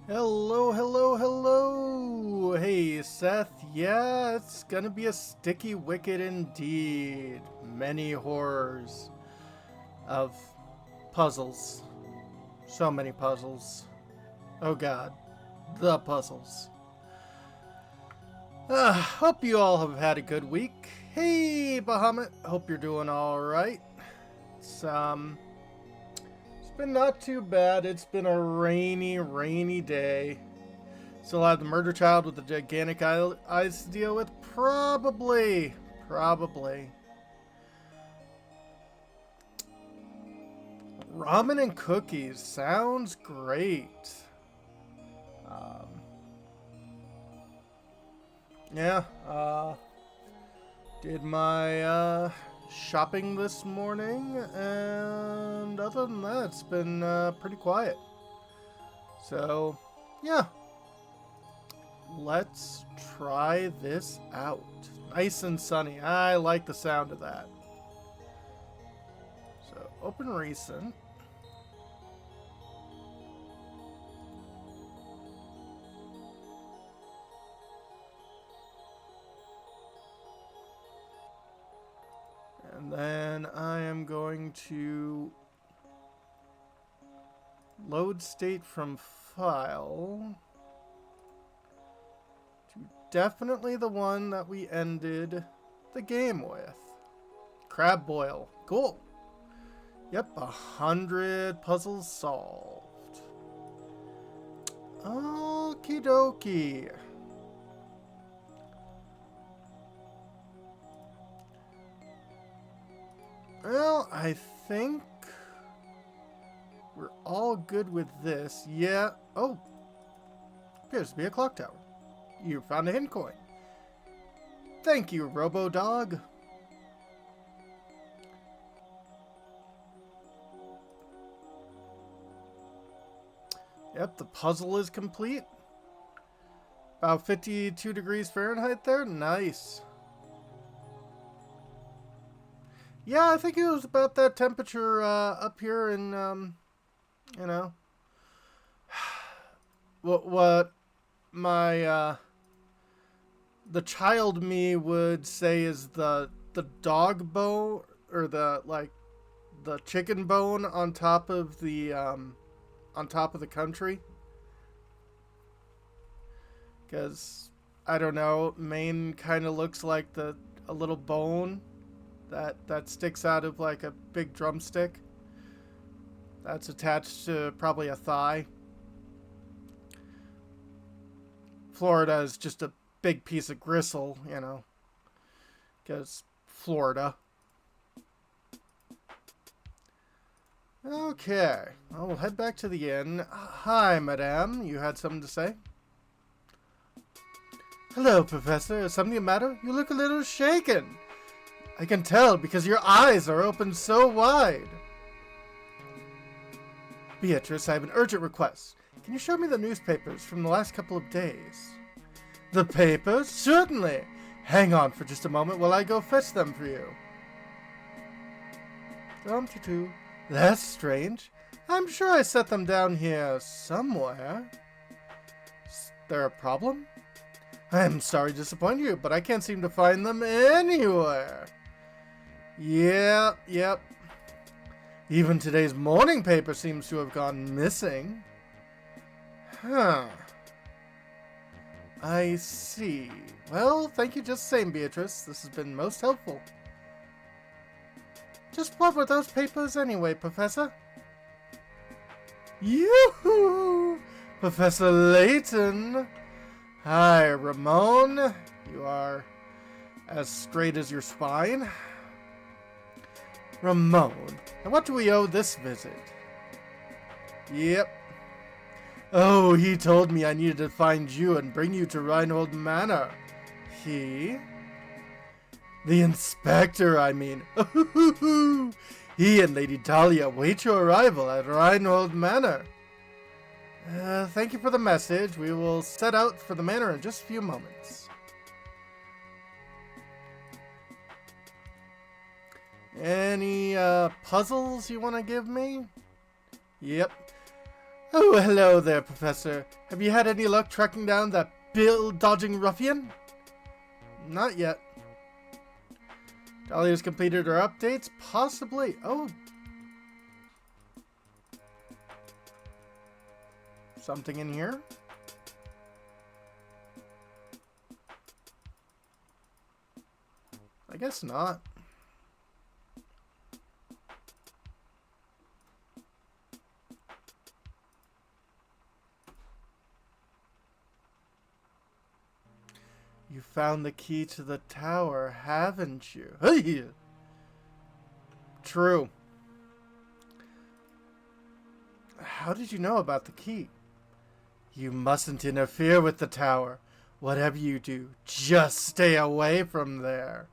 Hello, hello, hello! Hey, Seth. Yeah, it's gonna be a sticky wicket indeed. Many horrors of puzzles. So many puzzles. Oh god, the puzzles. Hope you all have had a good week. Hey, Bahamut. Hope you're doing alright. It's, it's been not too bad. It's been a rainy day. Still have the murder child with the gigantic eyes to deal with? Probably. Probably. Ramen and cookies. Sounds great. Um, yeah. Did my shopping this morning. And other than that, it's been pretty quiet. So, yeah. Let's try this out. Nice and sunny. I like the sound of that. So, open recent. And then I am going to load state from file to definitely the one that we ended the game with. Crab boil. Cool. Yep, 100 puzzles solved. Okie dokie. Well, I think we're all good with this. Yeah. Oh. Appears to be a clock tower. You found a hidden coin. Thank you, Robo-Dog. Yep, the puzzle is complete. About 52 degrees Fahrenheit there. Nice. Yeah, I think it was about that temperature up here in, you know, what my, the child me would say is the dog bone, or the chicken bone on top of the, country. Because, I don't know, Maine kind of looks like a little bone that sticks out of like a big drumstick that's attached to probably a thigh. Florida is just a big piece of gristle, because Florida. Okay, well, we'll head back to the inn. Hi, madame. You had something to say? Hello, Professor. Is something the matter? You look a little shaken. I can tell because your eyes are open so wide. Beatrice, I have an urgent request. Can you show me the newspapers from the last couple of days? The papers? Certainly. Hang on for just a moment while I go fetch them for you. That's strange. I'm sure I set them down here somewhere. Is there a problem? I'm sorry to disappoint you, but I can't seem to find them anywhere. Yep. Even today's morning paper seems to have gone missing. Huh. I see. Well, thank you just the same, Beatrice. This has been most helpful. Just what were those papers anyway, Professor? Yoo-hoo! Professor Layton! Hi, Ramon. You are as straight as your spine. Ramon, and what do we owe this visit? Yep. Oh, he told me I needed to find you and bring you to Reinhold Manor. He? The inspector, I mean. He and Lady Dahlia await your arrival at Reinhold Manor. Thank you for the message. We will set out for the manor in just a few moments. Any puzzles you want to give me? Yep. Oh, hello there, Professor. Have you had any luck tracking down that bill-dodging ruffian? Not yet. Dahlia's completed her updates? Possibly. Oh. Something in here? I guess not. You found the key to the tower, haven't you? Hey! True. How did you know about the key? You mustn't interfere with the tower. Whatever you do, just stay away from there.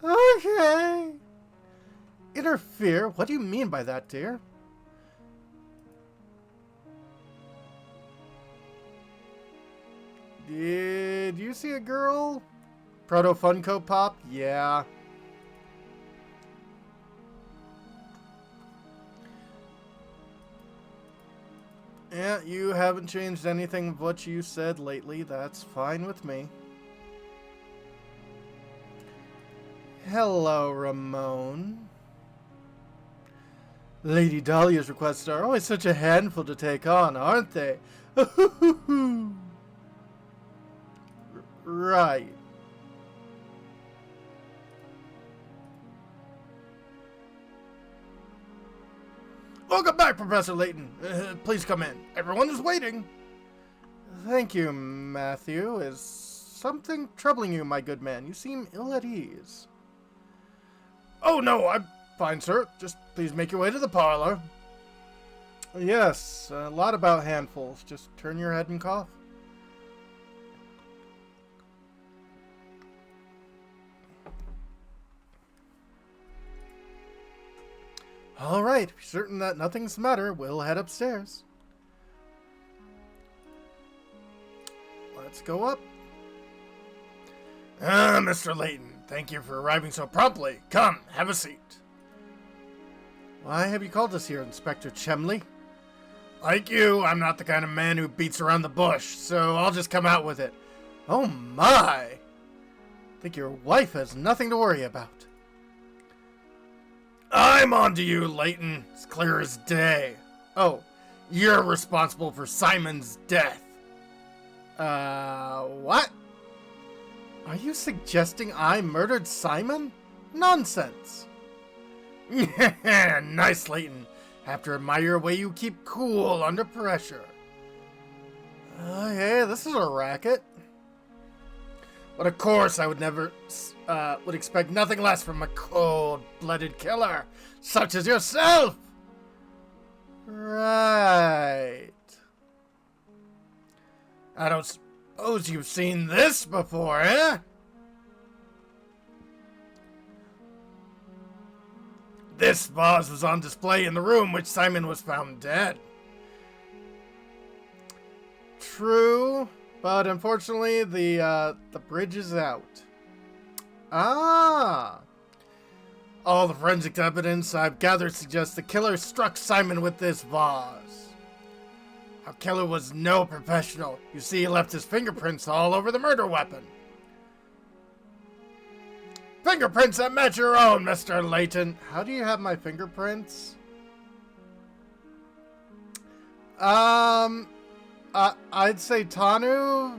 Okay. Interfere? What do you mean by that, dear? Did you see a girl? Proto Funko Pop? Yeah. Yeah, you haven't changed anything of what you said lately. That's fine with me. Hello, Ramon. Lady Dahlia's requests are always such a handful to take on, aren't they? Right. Welcome back, Professor Layton. Please come in. Everyone is waiting. Thank you, Matthew. Is something troubling you, my good man? You seem ill at ease. Oh, no, I'm fine, sir. Just please make your way to the parlor. Yes, a lot about handfuls. Just turn your head and cough. All right, if you're certain that nothing's the matter, we'll head upstairs. Let's go up. Mr. Layton, thank you for arriving so promptly. Come, have a seat. Why have you called us here, Inspector Chemley? Like you, I'm not the kind of man who beats around the bush, so I'll just come out with it. Oh my! I think your wife has nothing to worry about. I'm on to you, Layton. It's clear as day. Oh, you're responsible for Simon's death. What? Are you suggesting I murdered Simon? Nonsense. Nice, Layton. Have to admire your way you keep cool under pressure. Hey, this is a racket. But of course, I would never, would expect nothing less from a cold-blooded killer, such as yourself. Right. I don't suppose you've seen this before, eh? This vase was on display in the room which Simon was found dead. True. But unfortunately, the bridge is out. Ah! All the forensic evidence I've gathered suggests the killer struck Simon with this vase. Our killer was no professional. You see, he left his fingerprints all over the murder weapon. Fingerprints that match your own, Mr. Layton. How do you have my fingerprints? I'd say Tanu,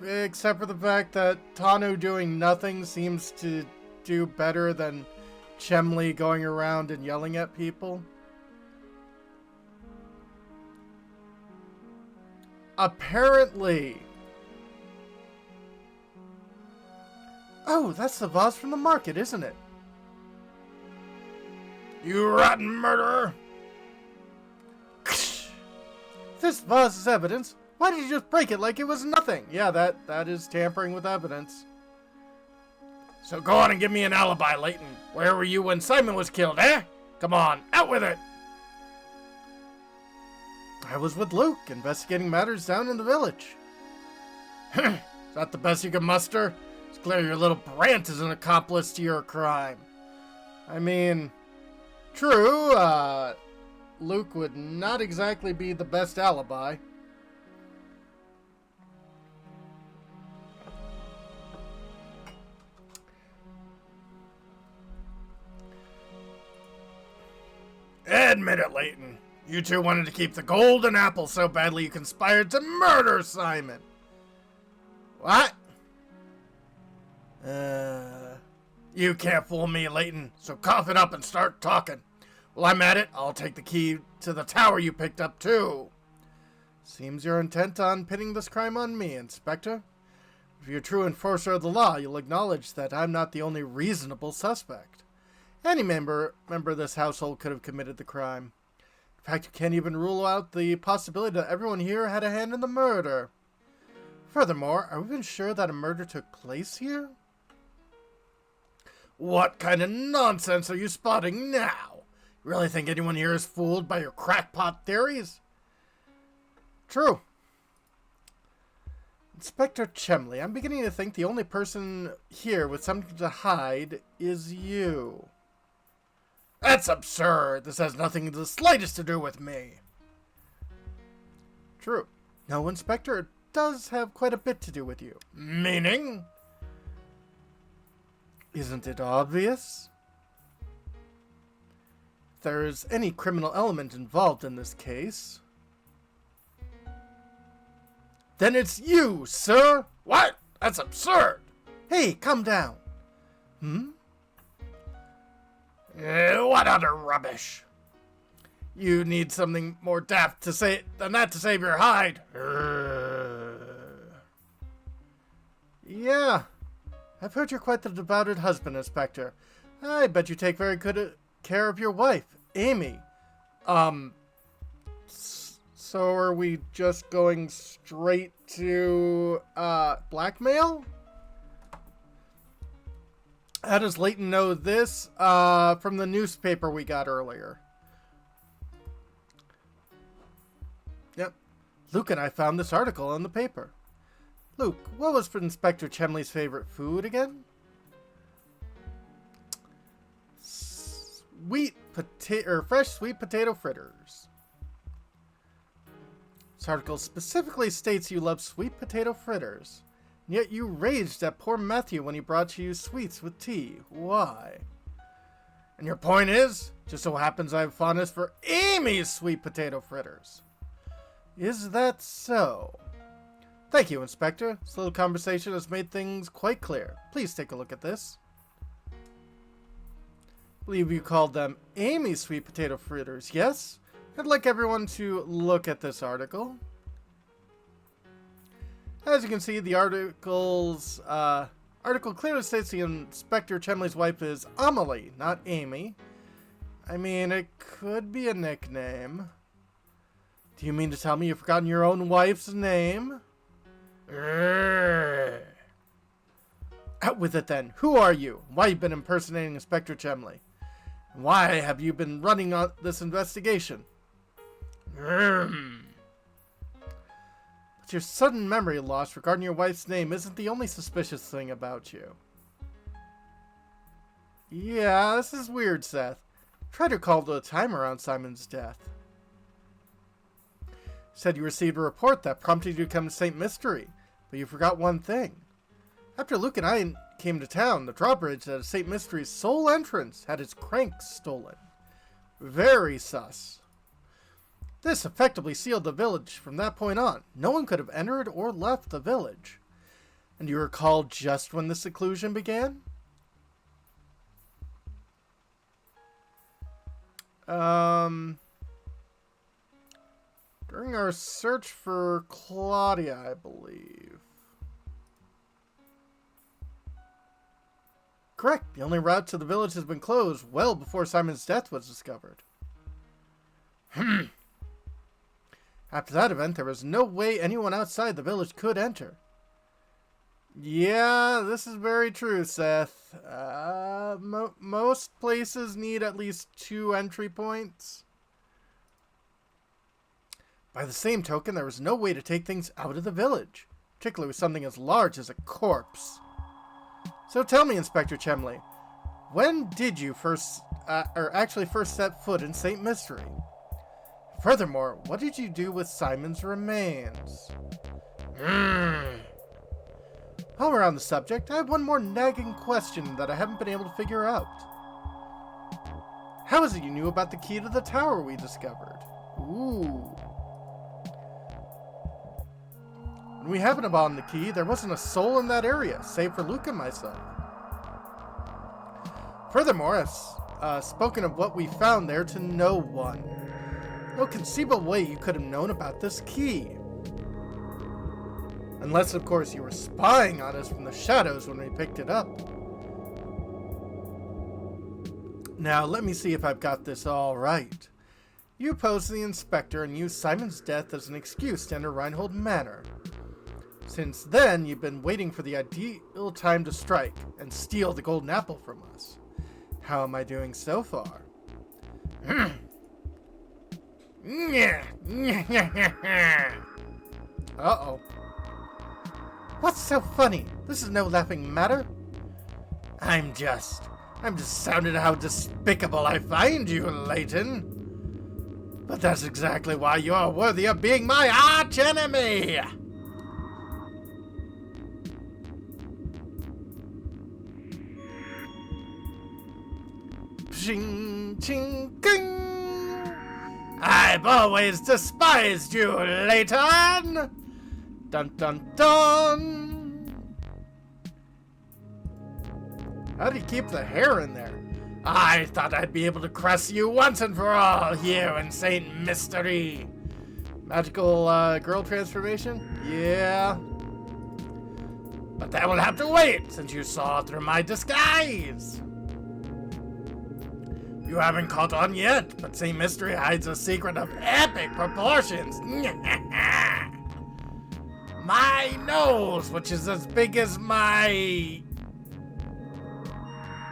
except for the fact that Tanu doing nothing seems to do better than Chemley going around and yelling at people. Apparently. Oh, that's the vase from the market, isn't it? You rotten murderer! This vase is evidence. Why did you just break it like it was nothing? Yeah, that is tampering with evidence. So go on and give me an alibi, Layton. Where were you when Simon was killed, eh? Come on, out with it! I was with Luke, investigating matters down in the village. Is that the best you can muster? It's clear your little Brant is an accomplice to your crime. I mean, true, Luke would not exactly be the best alibi. Admit it, Layton. You two wanted to keep the golden apple so badly you conspired to murder Simon. What? You can't fool me, Layton, so cough it up and start talking. While I'm at it, I'll take the key to the tower you picked up, too. Seems you're intent on pinning this crime on me, Inspector. If you're a true enforcer of the law, you'll acknowledge that I'm not the only reasonable suspect. Any member of this household could have committed the crime. In fact, you can't even rule out the possibility that everyone here had a hand in the murder. Furthermore, are we even sure that a murder took place here? What kind of nonsense are you spotting now? You really think anyone here is fooled by your crackpot theories? True. Inspector Chemley, I'm beginning to think the only person here with something to hide is you. That's absurd. This has nothing the slightest to do with me. True. No, Inspector, it does have quite a bit to do with you. Meaning? Isn't it obvious? If there's any criminal element involved in this case, then it's you, sir! What? That's absurd! Hey, calm down. What utter rubbish! You need something more daft to say than that to save your hide. Yeah, I've heard you're quite the devoted husband, Inspector. I bet you take very good care of your wife, Amy. So are we just going straight to, blackmail? How does Layton know this? From the newspaper we got earlier. Yep. Luke and I found this article in the paper. Luke, what was Inspector Chemley's favorite food again? Fresh sweet potato fritters. This article specifically states you love sweet potato fritters. And yet you raged at poor Matthew when he brought you sweets with tea. Why? And your point is, just so happens I have fondness for Amy's sweet potato fritters. Is that so? Thank you, Inspector. This little conversation has made things quite clear. Please take a look at this. I believe you called them Amy's sweet potato fritters, yes? I'd like everyone to look at this article. As you can see, the article clearly states the Inspector Chemley's wife is Amelie, not Amy. I mean, it could be a nickname. Do you mean to tell me you've forgotten your own wife's name? Out with it then. Who are you? Why have you been impersonating Inspector Chemley? And why have you been running on this investigation? But your sudden memory loss regarding your wife's name isn't the only suspicious thing about you. Yeah, this is weird, Seth. Try to call to a time around Simon's death. Said you received a report that prompted you to come to St. Mysterie, but you forgot one thing. After Luke and I came to town, the drawbridge at St. Mysterie's sole entrance had its cranks stolen. Very sus. This effectively sealed the village from that point on. No one could have entered or left the village. And you recall just when the seclusion began? During our search for Claudia, I believe. Correct. The only route to the village has been closed well before Simon's death was discovered. After that event, there was no way anyone outside the village could enter. Yeah, this is very true, Seth. Most places need at least 2 entry points. By the same token, there was no way to take things out of the village, particularly with something as large as a corpse. So tell me, Inspector Chemley, when did you first set foot in St. Mysterie? Furthermore, what did you do with Simon's remains? While we're on the subject, I have one more nagging question that I haven't been able to figure out. How is it you knew about the key to the tower we discovered? Ooh. When we happened upon the key, there wasn't a soul in that area, save for Luke and myself. Furthermore, I've spoken of what we found there to no one. No conceivable way you could have known about this key. Unless, of course, you were spying on us from the shadows when we picked it up. Now, let me see if I've got this all right. You posed the inspector and used Simon's death as an excuse to enter Reinhold Manor. Since then, you've been waiting for the ideal time to strike and steal the golden apple from us. How am I doing so far? Uh-oh. What's so funny? This is no laughing matter. I'm just astounded at how despicable I find you, Layton. But that's exactly why you're worthy of being my arch-enemy! Ching, ching, ging! I've always despised you, Layton! Dun dun dun! How do you keep the hair in there? I thought I'd be able to crush you once and for all here in St. Mysterie. Magical girl transformation? Yeah. But that will have to wait since you saw through my disguise. You haven't caught on yet, but St. Mysterie hides a secret of epic proportions. My nose, which is as big as my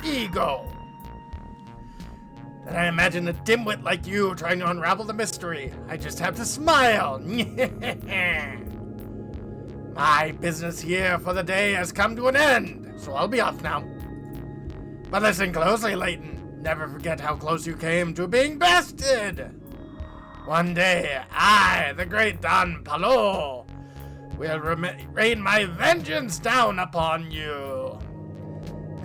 ego. Then I imagine a dimwit like you trying to unravel the mystery. I just have to smile. My business here for the day has come to an end, so I'll be off now. But listen closely, Layton. Never forget how close you came to being bested. One day, I, the great Don Palo, will rain my vengeance down upon you.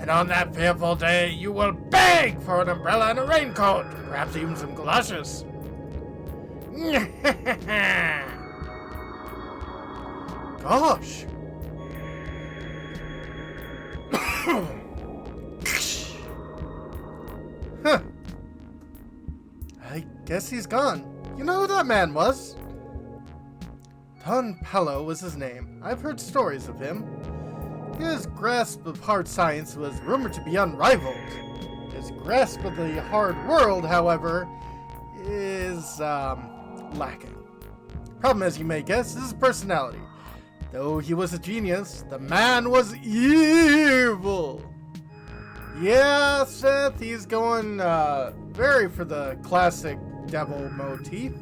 And on that fearful day, you will beg for an umbrella and a raincoat, perhaps even some galoshes. Gosh. Huh. I guess he's gone. You know who that man was? Don Pello was his name. I've heard stories of him. His grasp of hard science was rumored to be unrivaled. His grasp of the hard world, however, is, lacking. Problem, as you may guess, is his personality. Though he was a genius, the man was evil. Yeah, Seth, he's going, very for the classic devil motif.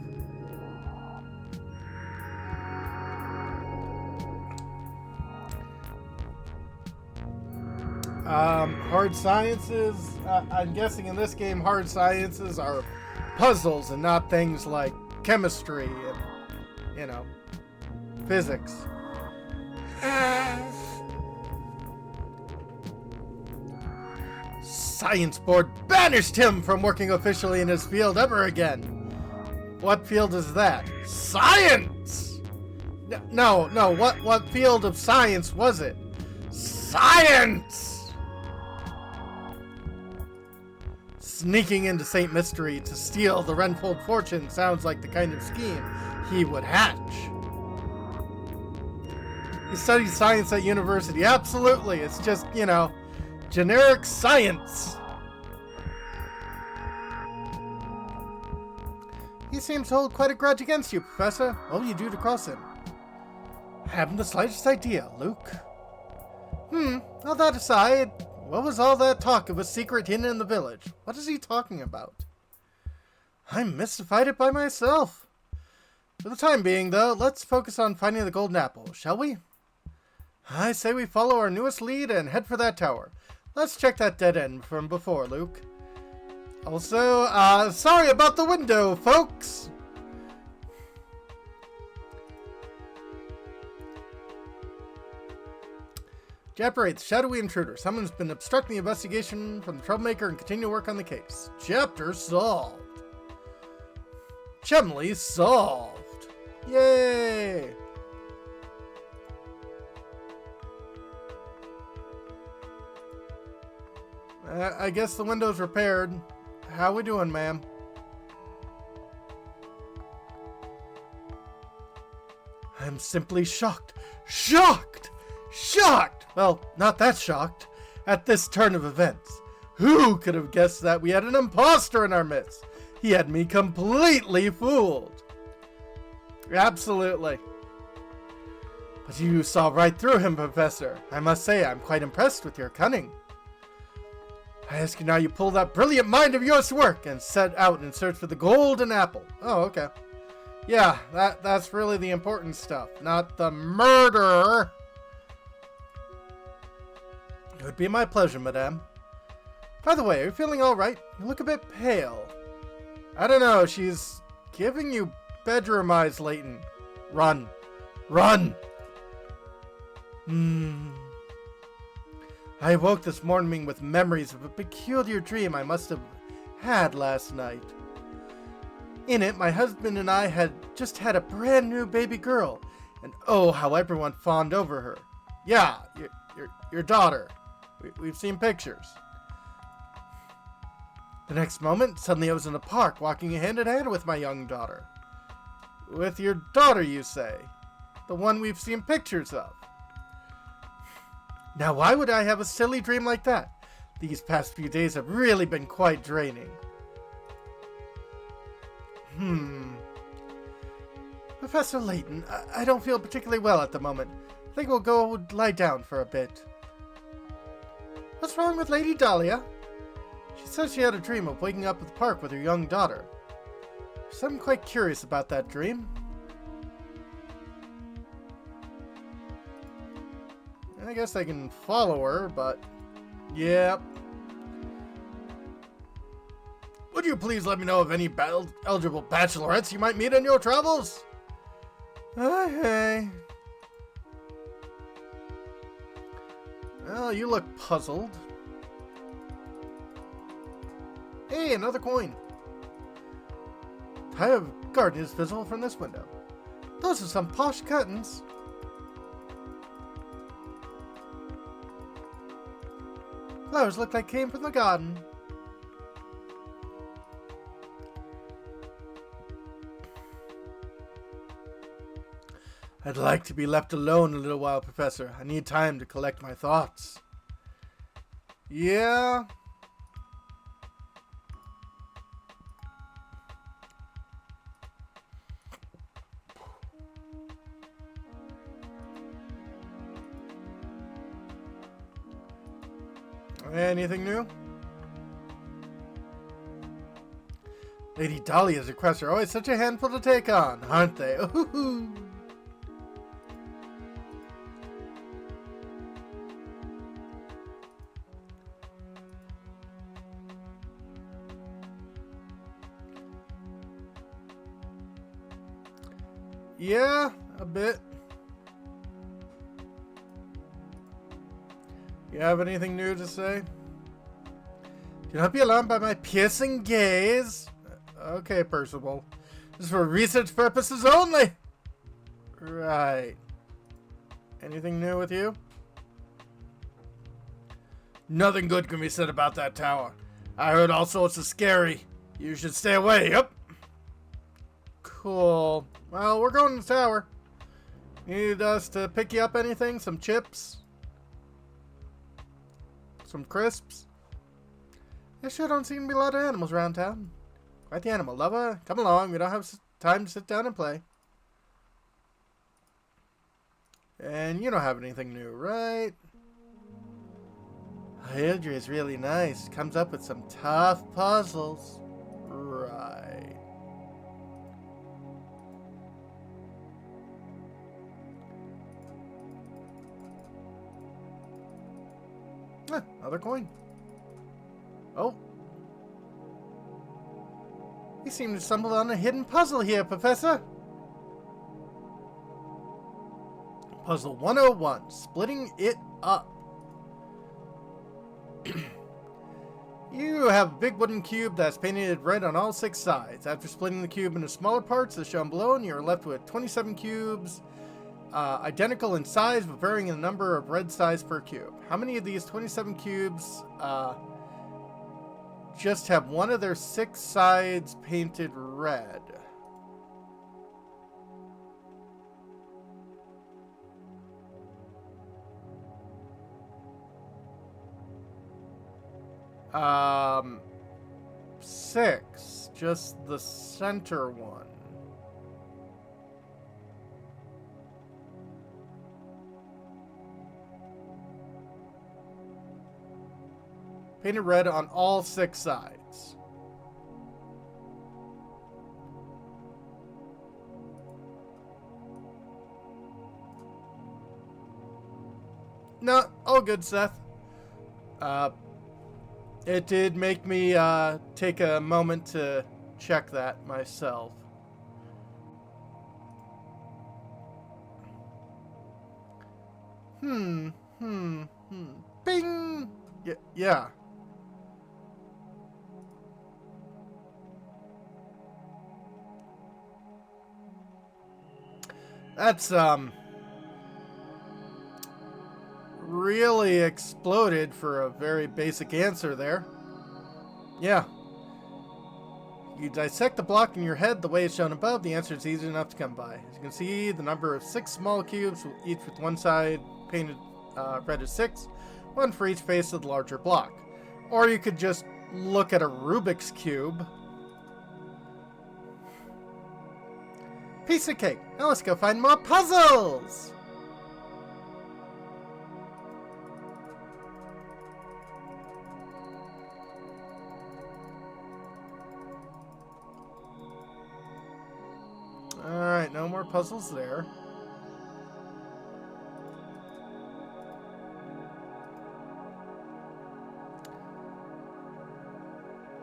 Hard sciences, I'm guessing in this game hard sciences are puzzles and not things like chemistry and, you know, physics. Science board banished him from working officially in his field ever again. What field is that? Science! No, what field of science was it? Science! Sneaking into St. Mysterie to steal the Renfold fortune sounds like the kind of scheme he would hatch. He studied science at university. Absolutely. It's just, you know, generic science. He seems to hold quite a grudge against you, Professor. What will you do to cross him? I haven't the slightest idea, Luke. All that aside, what was all that talk of a secret hidden in the village? What is he talking about? I'm mystified by myself. For the time being, though, let's focus on finding the golden apple, shall we? I say we follow our newest lead and head for that tower. Let's check that dead end from before, Luke. Also, sorry about the window, folks. Chapter 8, The Shadowy Intruder. Someone's been obstructing the investigation from the troublemaker and continue to work on the case. Chapter solved. Chumley solved. Yay! I guess the window's repaired. How we doing, ma'am? I'm simply shocked. Shocked! Shocked! Well, not that shocked. At this turn of events. Who could have guessed that we had an imposter in our midst? He had me completely fooled. Absolutely. But you saw right through him, Professor. I must say, I'm quite impressed with your cunning. I ask you now, you pull that brilliant mind of yours to work and set out in search for the golden apple. Oh, okay. Yeah, that's really the important stuff, not the murder. It would be my pleasure, madame. By the way, are you feeling all right? You look a bit pale. I don't know, she's giving you bedroom eyes, Layton. Run. Run! I awoke this morning with memories of a peculiar dream I must have had last night. In it, my husband and I had just had a brand new baby girl, and oh, how everyone fawned over her. Yeah, your daughter. We've seen pictures. The next moment, suddenly I was in the park, walking hand in hand with my young daughter. With your daughter, you say? The one we've seen pictures of. Now, why would I have a silly dream like that? These past few days have really been quite draining. Professor Layton, I don't feel particularly well at the moment. I think we'll go lie down for a bit. What's wrong with Lady Dahlia? She says she had a dream of waking up at the park with her young daughter. So I'm quite curious about that dream. I guess I can follow her, but... Yep. Would you please let me know of any eligible bachelorettes you might meet in your travels? Okay. Well, you look puzzled. Hey, another coin. Type of garden is visible from this window. Those are some posh curtains. Flowers look like came from the garden. I'd like to be left alone a little while, Professor. I need time to collect my thoughts. Yeah. Anything new? Lady Dahlia's requests are always such a handful to take on, aren't they? Ooh. Yeah, a bit. You have anything new to say? Do not be alarmed by my piercing gaze. Okay, Percival. This is for research purposes only. Right. Anything new with you? Nothing good can be said about that tower. I heard all sorts of scary. You should stay away. Yep. Cool. Well, we're going to the tower. Need us to pick you up anything? Some chips? Some crisps? There sure don't seem to be a lot of animals around town. Quite the animal lover. Come along, we don't have time to sit down and play. And you don't have anything new, right? Hildry is really nice. Comes up with some tough puzzles. Right. Another coin. Oh. You seem to stumble on a hidden puzzle here, Professor. Puzzle 101. Splitting it up. You have a big wooden cube that's painted red on all 6 sides. After splitting the cube into smaller parts as shown below, and you're left with 27 cubes, identical in size but varying in the number of red size per cube. How many of these 27 cubes just have one of their 6 sides painted red? Um, 6. Just the center one. Painted red on all 6 sides. No, all good, Seth. It did make me take a moment to check that myself. Bing! Yeah. That's, really exploded for a very basic answer there. Yeah. You dissect the block in your head the way it's shown above, the answer is easy enough to come by. As you can see, the number of 6 small cubes, each with one side painted red as 6, one for each face of the larger block. Or you could just look at a Rubik's Cube. Piece of cake. Now let's go find more puzzles! Alright, no more puzzles there.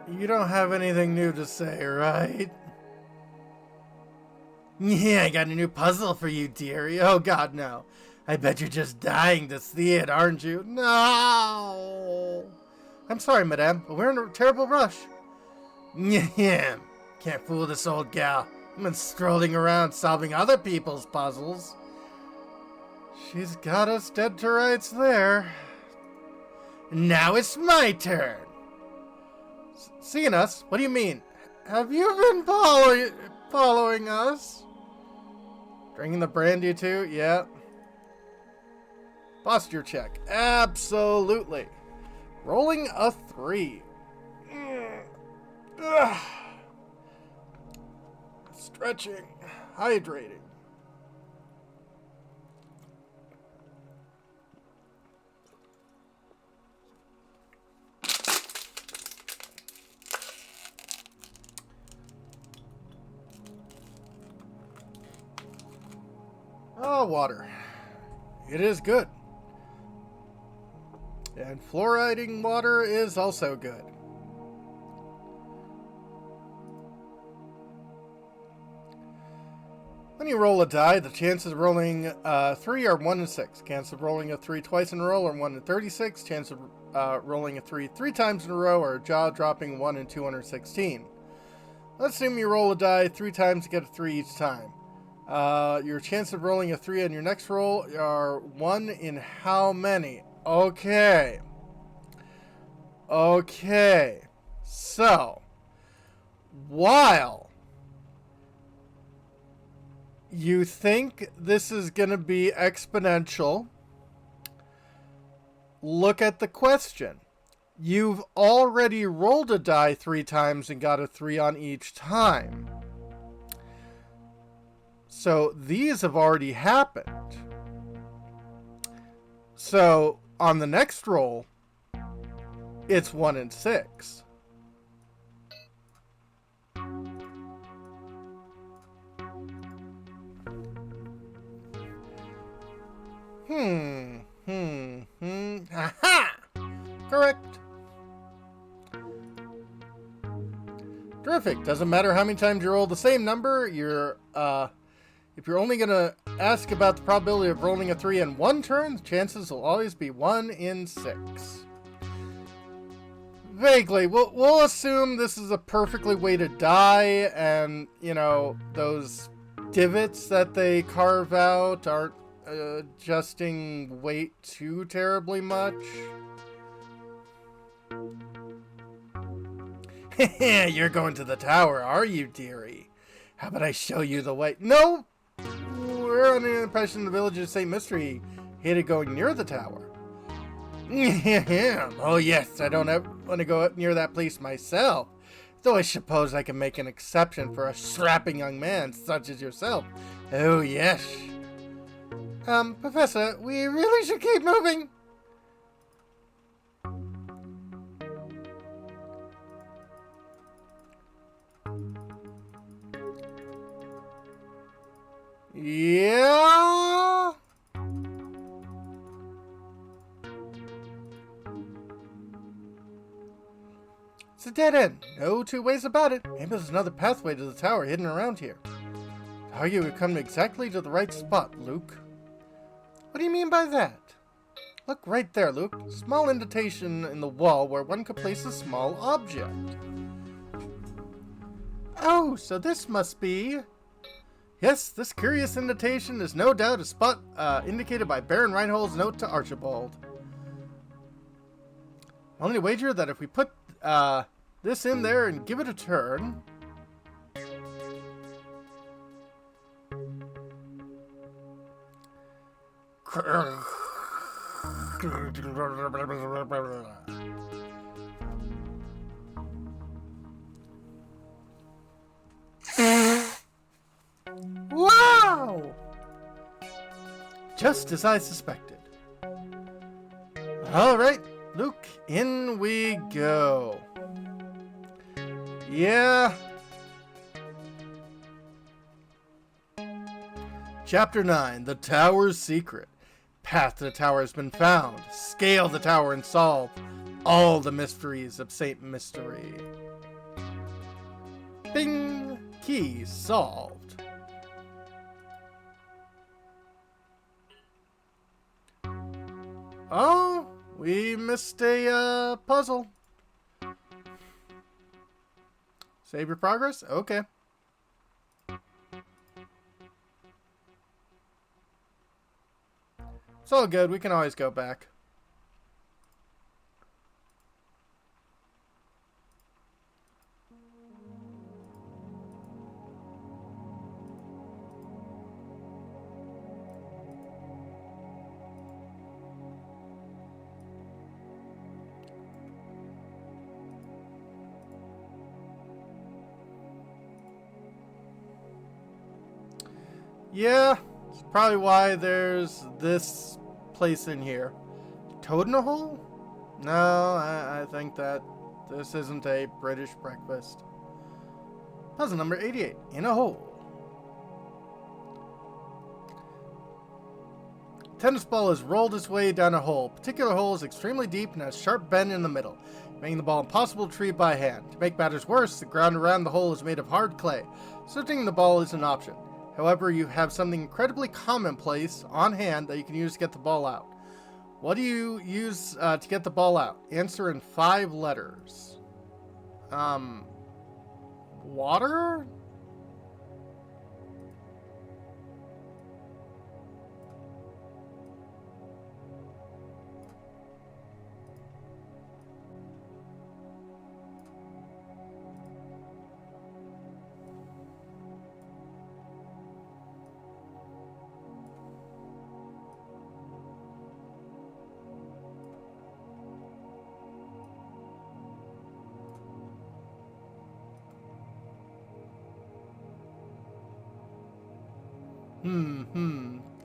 You don't have anything new to say, right? Yeah, I got a new puzzle for you, dearie. Oh god, no. I bet you're just dying to see it, aren't you? No! I'm sorry, madame, but we're in a terrible rush. Yeah, can't fool this old gal. I've been strolling around solving other people's puzzles. She's got us dead to rights there. Now it's my turn. Seeing us? What do you mean? Have you been following us? Drinking the brandy too? Yeah. Posture check. Absolutely. Rolling a 3. Ugh. Stretching. Hydrating. Oh, water. It is good. And fluoriding water is also good. When you roll a die, the chances of rolling 3 are 1 in 6. Chance of rolling a 3 twice in a row are 1 in 36. Chance of rolling a 3 3 times in a row are jaw-dropping 1 in 216. Let's assume you roll a die 3 times to get a 3 each time. Your chance of rolling a 3 on your next roll are 1 in how many? Okay. Okay. So, while you think this is going to be exponential, look at the question. You've already rolled a die 3 times and got a 3 on each time. So these have already happened. So on the next roll, it's 1 in 6. Aha! Correct. Terrific. Doesn't matter how many times you roll the same number, if you're only going to ask about the probability of rolling a 3 in one turn, the chances will always be 1 in 6. Vaguely. We'll assume this is a perfectly way to die, and, you know, those divots that they carve out aren't adjusting weight too terribly much. You're going to the tower, are you, dearie? How about I show you the way? No! We're under the impression the village of St. Mysterie hated going near the tower. Oh yes, I don't want to go near that place myself. Though I suppose I can make an exception for a strapping young man such as yourself. Oh yes. Professor, we really should keep moving. Yeah. It's a dead end. No two ways about it. Maybe there's another pathway to the tower hidden around here. How you would come exactly to the right spot, Luke. What do you mean by that? Look right there, Luke. Small indentation in the wall where one could place a small object. Oh, so this must be... Yes, this curious indentation is no doubt a spot indicated by Baron Reinhold's note to Archibald. I'll only wager that if we put this in there and give it a turn... Wow! Just as I suspected. Alright, Luke, in we go. Yeah. Chapter 9, The Tower's Secret. Path to the tower has been found. Scale the tower and solve all the mysteries of St. Mysterie. Bing! Key solved. Oh, we missed a puzzle. Save your progress? Okay. It's all good. We can always go back. Yeah, it's probably why there's this place in here. Toad in a hole? No, I think that this isn't a British breakfast. Puzzle number 88. In a hole. Tennis ball has rolled its way down a hole. Particular hole is extremely deep and has a sharp bend in the middle, making the ball impossible to retrieve by hand. To make matters worse, the ground around the hole is made of hard clay. Shooting the ball is an option. However, you have something incredibly commonplace on hand that you can use to get the ball out. What do you use to get the ball out? Answer in 5 letters. Water?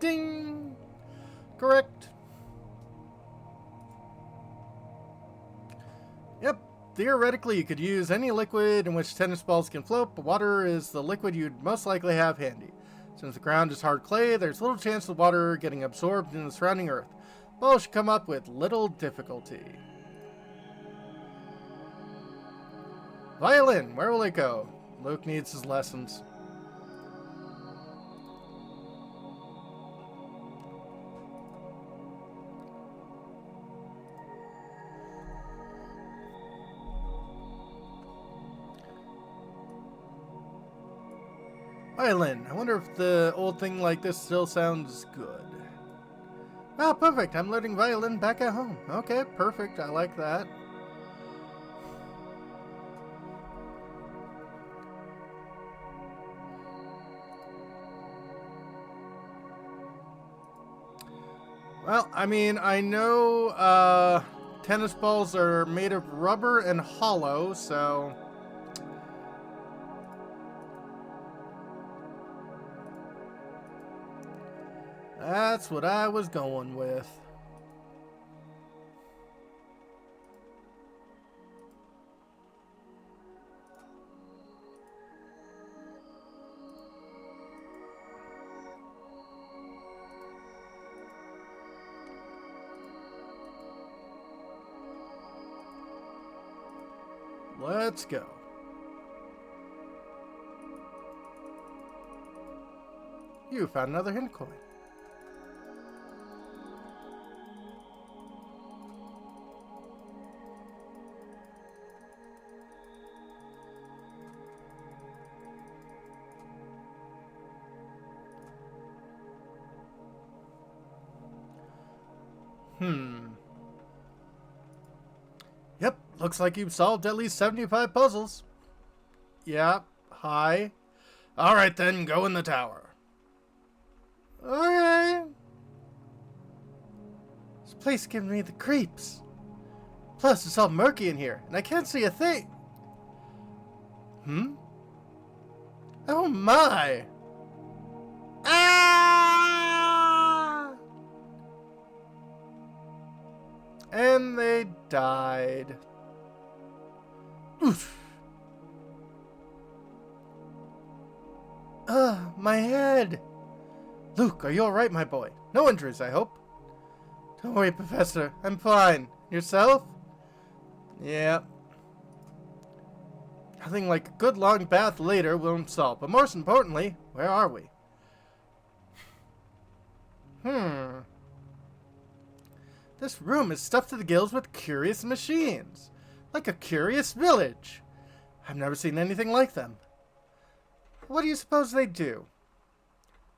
Ding! Correct. Yep. Theoretically, you could use any liquid in which tennis balls can float, but water is the liquid you'd most likely have handy. Since the ground is hard clay, there's little chance of water getting absorbed in the surrounding earth. Ball should come up with little difficulty. Violin, where will it go? Luke needs his lessons. Violin. I wonder if the old thing like this still sounds good. Ah, perfect. I'm learning violin back at home. Okay, perfect. I like that. Well, I mean, I know tennis balls are made of rubber and hollow, so... That's what I was going with. Let's go. You found another hint coin. Yep, looks like you've solved at least 75 puzzles. Yep, hi. Alright then, go in the tower. Okay. This place gives me the creeps. Plus, it's all murky in here, and I can't see a thing. Oh my! Ah! And they died. Oof. My head. Luke, are you alright, my boy? No injuries, I hope. Don't worry, Professor. I'm fine. Yourself? Yeah. Nothing like a good long bath later won't solve. But most importantly, where are we? This room is stuffed to the gills with curious machines. Like a curious village. I've never seen anything like them. What do you suppose they do?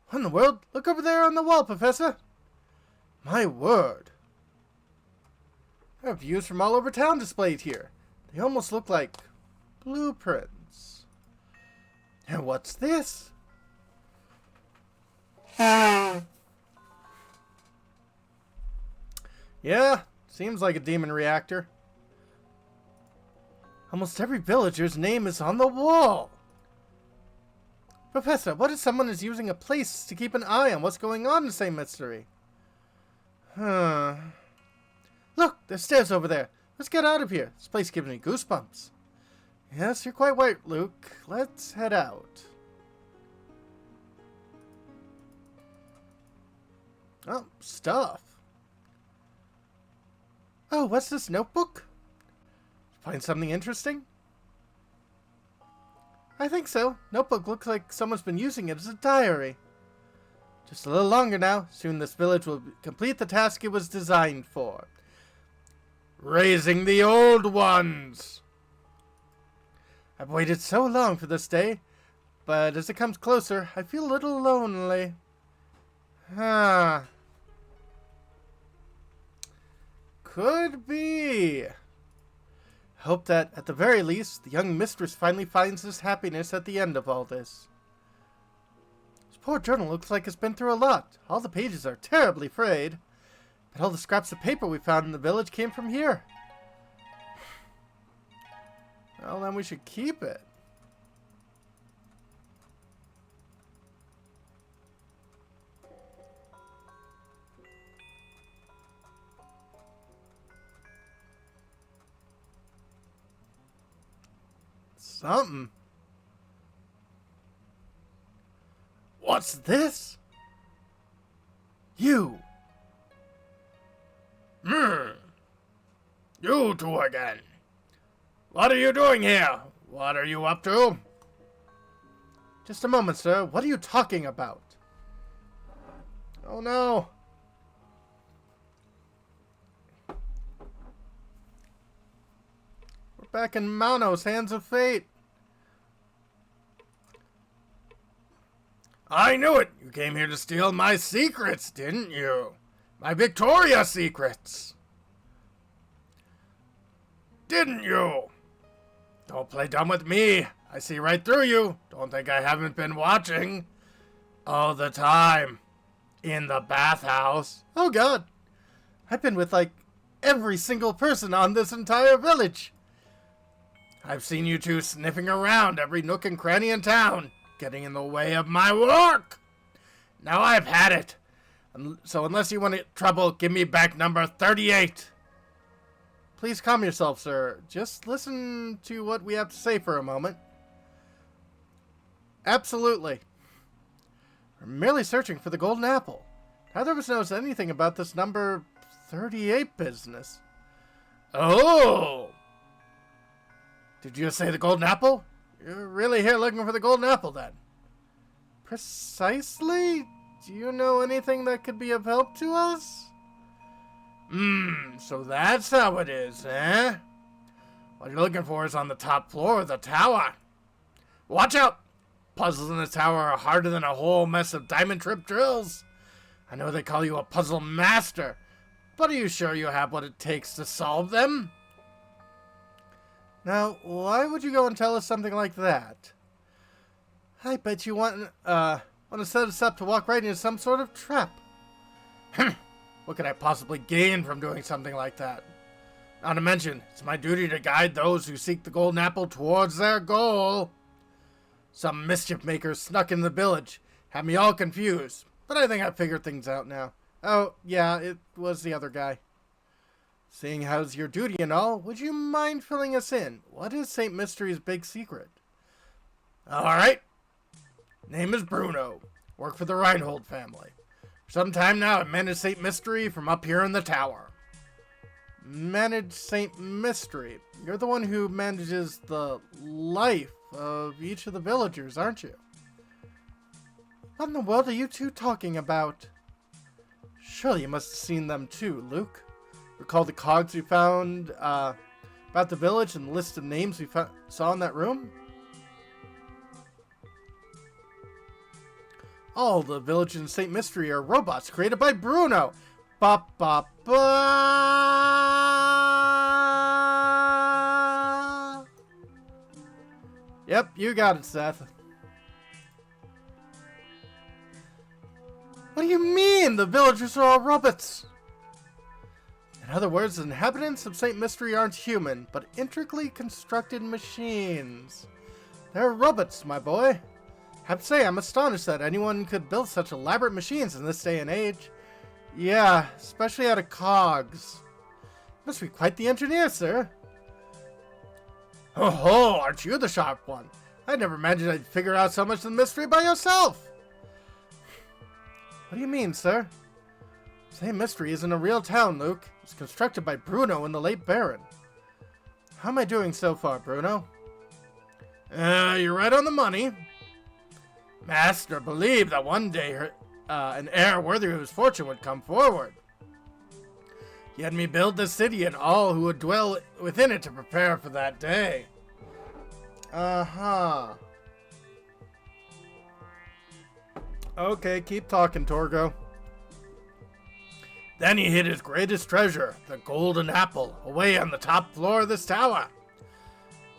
What in the world? Look over there on the wall, Professor. My word. There are views from all over town displayed here. They almost look like blueprints. And what's this? Yeah, seems like a demon reactor. Almost every villager's name is on the wall. Professor, what if someone is using a place to keep an eye on what's going on in St. Mysterie? Look, there's stairs over there. Let's get out of here. This place gives me goosebumps. Yes, you're quite right, Luke. Let's head out. Oh, stuff. Oh, what's this notebook? Find something interesting? I think so. Notebook looks like someone's been using it as a diary. Just a little longer now. Soon this village will complete the task it was designed for. Raising the old ones! I've waited so long for this day, but as it comes closer, I feel a little lonely. Could be. Hope that, at the very least, the young mistress finally finds this happiness at the end of all this. This poor journal looks like it's been through a lot. All the pages are terribly frayed. But all the scraps of paper we found in the village came from here. Well, then we should keep it. Something. What's this? You. You two again. What are you doing here? What are you up to? Just a moment, sir. What are you talking about? Oh no. We're back in Mano's hands of fate. I knew it! You came here to steal my secrets, didn't you? My Victoria secrets! Didn't you? Don't play dumb with me. I see right through you. Don't think I haven't been watching. All the time. In the bathhouse. Oh god. I've been with like every single person on this entire village. I've seen you two sniffing around every nook and cranny in town, getting in the way of my work. Now I've had it. So unless you want trouble, give me back number 38. Please calm yourself, sir. Just listen to what we have to say for a moment. Absolutely. We're merely searching for the golden apple. Neither of us knows anything about this number 38 business. Oh! Did you just say the golden apple? You're really here looking for the golden apple, then? Precisely? Do you know anything that could be of help to us? So that's how it is, eh? What you're looking for is on the top floor of the tower. Watch out! Puzzles in the tower are harder than a whole mess of diamond trip drills. I know they call you a puzzle master, but are you sure you have what it takes to solve them? Now, why would you go and tell us something like that? I bet you want to set us up to walk right into some sort of trap. What could I possibly gain from doing something like that? Not to mention, it's my duty to guide those who seek the golden apple towards their goal. Some mischief makers snuck in the village, had me all confused, but I think I've figured things out now. Oh, yeah, it was the other guy. Seeing how's your duty and all, would you mind filling us in? What is St. Mysterie's big secret? Alright. Name is Bruno. Work for the Reinhold family. For some time now, I've managed St. Mysterie from up here in the tower. Manage St. Mysterie? You're the one who manages the life of each of the villagers, aren't you? What in the world are you two talking about? Surely you must have seen them too, Luke. Recall the cards we found about the village and the list of names we saw in that room? All the villagers in St. Mysterie are robots created by Bruno. Ba ba ba. Yep, you got it, Seth. What do you mean? The villagers are all robots. In other words, the inhabitants of St. Mysterie aren't human, but intricately constructed machines. They're robots, my boy. I have to say, I'm astonished that anyone could build such elaborate machines in this day and age. Yeah, especially out of cogs. Must be quite the engineer, sir. Ho ho, aren't you the sharp one? I never imagined I'd figure out so much of the mystery by yourself. What do you mean, sir? St. Mysterie isn't a real town, Luke. It's constructed by Bruno and the late Baron. How am I doing so far, Bruno? You're right on the money. Master believed that one day an heir worthy of his fortune would come forward. He had me build the city and all who would dwell within it to prepare for that day. Uh-huh. Okay, keep talking, Torgo. Then he hid his greatest treasure, the golden apple, away on the top floor of this tower.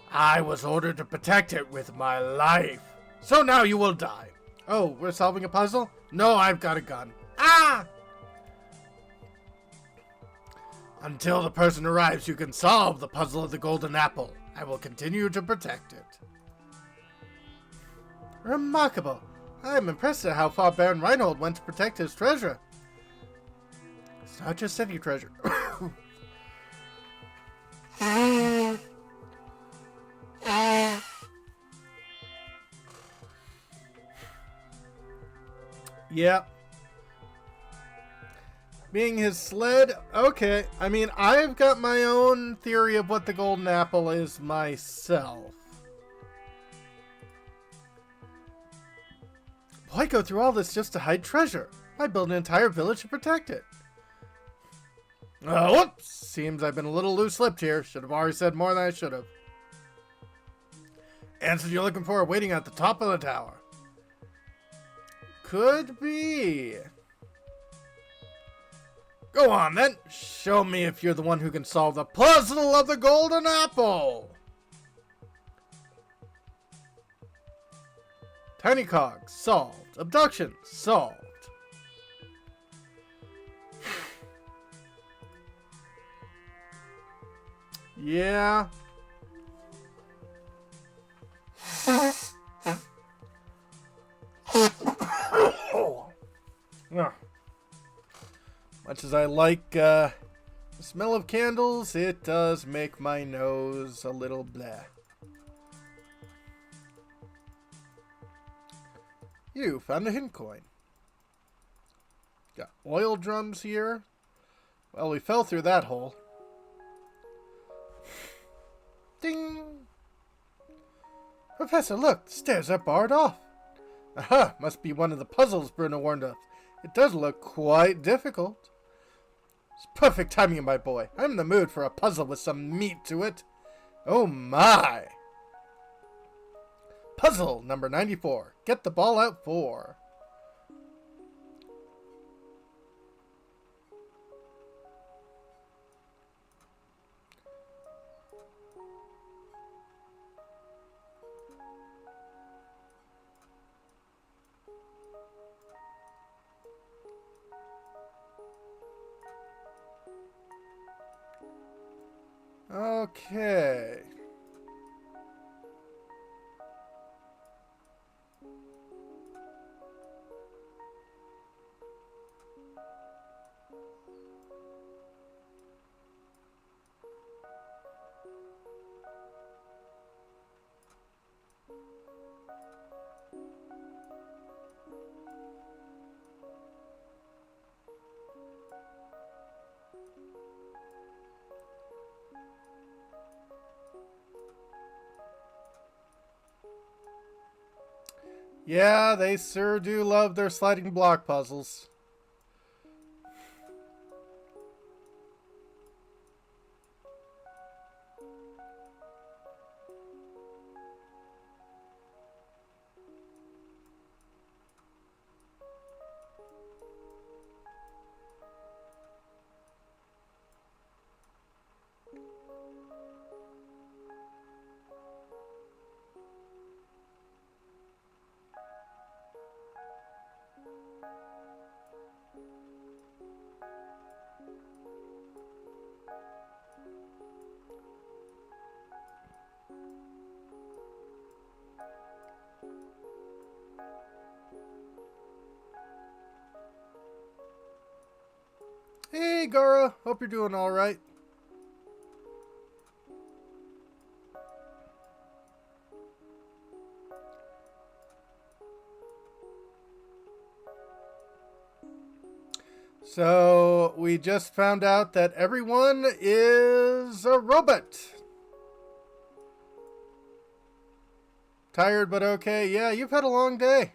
I was ordered to protect it with my life. So now you will die. Oh, we're solving a puzzle? No, I've got a gun. Ah! Until the person arrives who can solve the puzzle of the golden apple, I will continue to protect it. Remarkable. I'm impressed at how far Baron Reinhold went to protect his treasure. It's not just any treasure. Yeah. Being his sled? Okay. I mean, I've got my own theory of what the golden apple is myself. Why go through all this just to hide treasure? Why build an entire village to protect it? Whoops! Seems I've been a little loose-lipped here. Should have already said more than I should have. Answer you're looking for waiting at the top of the tower. Could be. Go on then. Show me if you're the one who can solve the puzzle of the golden apple. Tiny cog, solved. Abduction, solved. Yeah. Much as I like the smell of candles, it does make my nose a little bleh. You found a hint coin. Got oil drums here. Well, we fell through that hole. Ding! Professor, look! The stairs are barred off. Aha! Must be one of the puzzles Bruno warned of. It does look quite difficult. It's perfect timing, my boy. I'm in the mood for a puzzle with some meat to it. Oh my! Puzzle number 94. Get the ball out 4. Okay. Yeah, they sure do love their sliding block puzzles. Hey, Gara. Hope you're doing all right. So, we just found out that everyone is a robot. Tired but okay. Yeah, you've had a long day.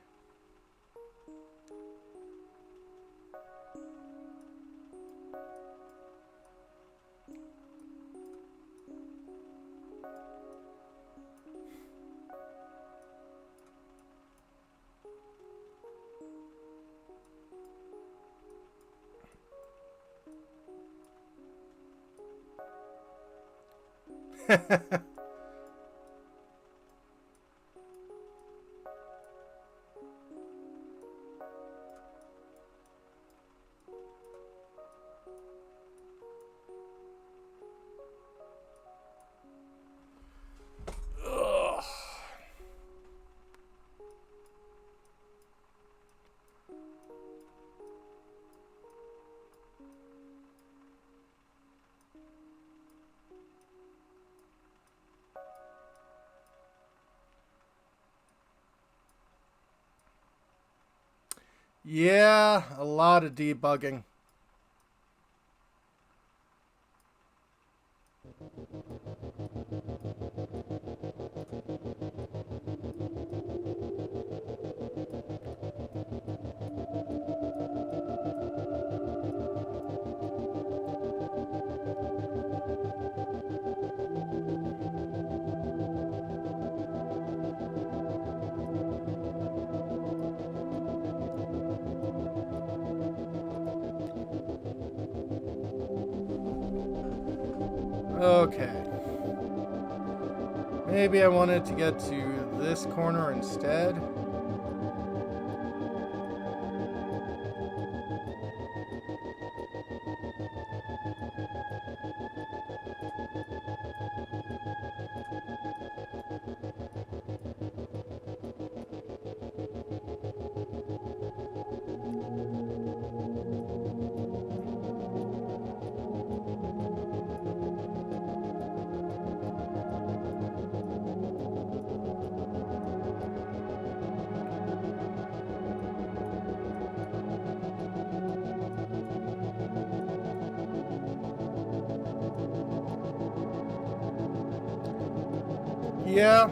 Ugh. Yeah, a lot of debugging. Okay. Maybe I wanted to get to this corner instead. Yeah.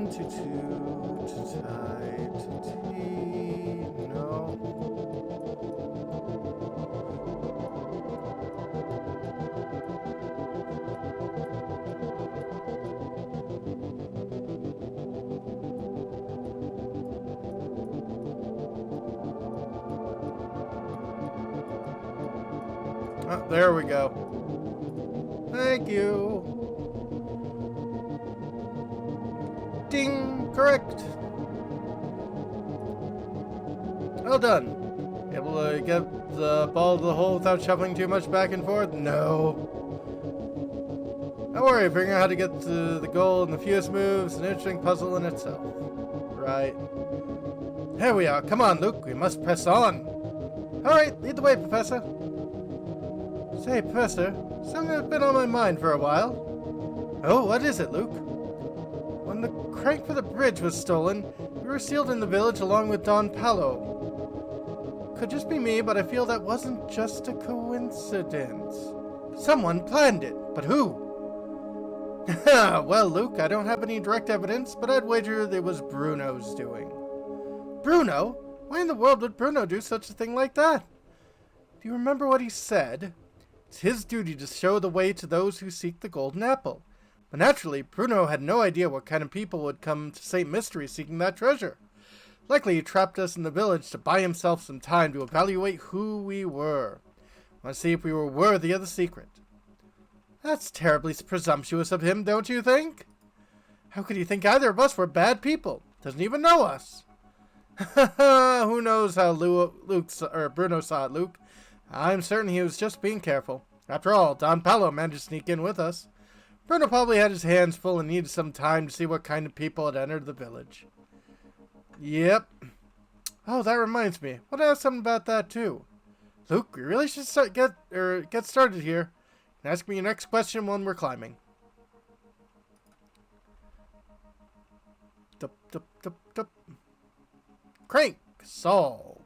To tie to T. No. Oh, there we go. Thank you. Ding! Correct. Well done. Able to get the ball to the hole without shuffling too much back and forth? No. Don't worry, figuring out how to get to the goal in the fewest moves is an interesting puzzle in itself. Right. Here we are. Come on, Luke. We must press on. Alright, lead the way, Professor. Say, Professor, something has been on my mind for a while. Oh, what is it, Luke? When the crank for the bridge was stolen, we were sealed in the village along with Don Palo. Could just be me, but I feel that wasn't just a coincidence. Someone planned it, but who? Well, Luke, I don't have any direct evidence, but I'd wager it was Bruno's doing. Bruno? Why in the world would Bruno do such a thing like that? Do you remember what he said? It's his duty to show the way to those who seek the golden apple. But naturally, Bruno had no idea what kind of people would come to St. Mysterie seeking that treasure. Likely he trapped us in the village to buy himself some time to evaluate who we were. Want to see if we were worthy of the secret. That's terribly presumptuous of him, don't you think? How could he think either of us were bad people? Doesn't even know us. Who knows how Bruno saw it, Luke? I'm certain he was just being careful. After all, Don Palo managed to sneak in with us. Bruno probably had his hands full and needed some time to see what kind of people had entered the village. Yep. Oh, that reminds me. I want to ask something about that too. Luke, we really should get started here. And ask me your next question when we're climbing. Dup, dup, dup, dup. Crank solved.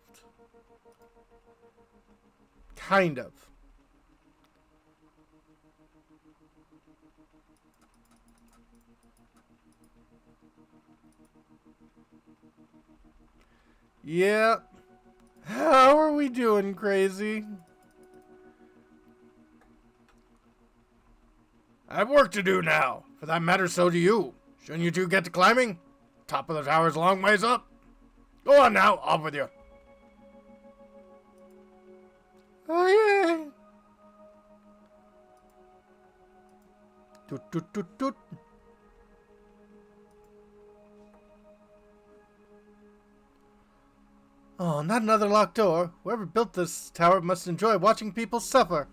Kind of. Yeah. How are we doing, crazy? I have work to do now. For that matter, so do you. Shouldn't you two get to climbing? Top of the tower's a long ways up. Go on now, off with you. Oh, yeah. Toot, toot, toot, toot. Oh, not another locked door. Whoever built this tower must enjoy watching people suffer.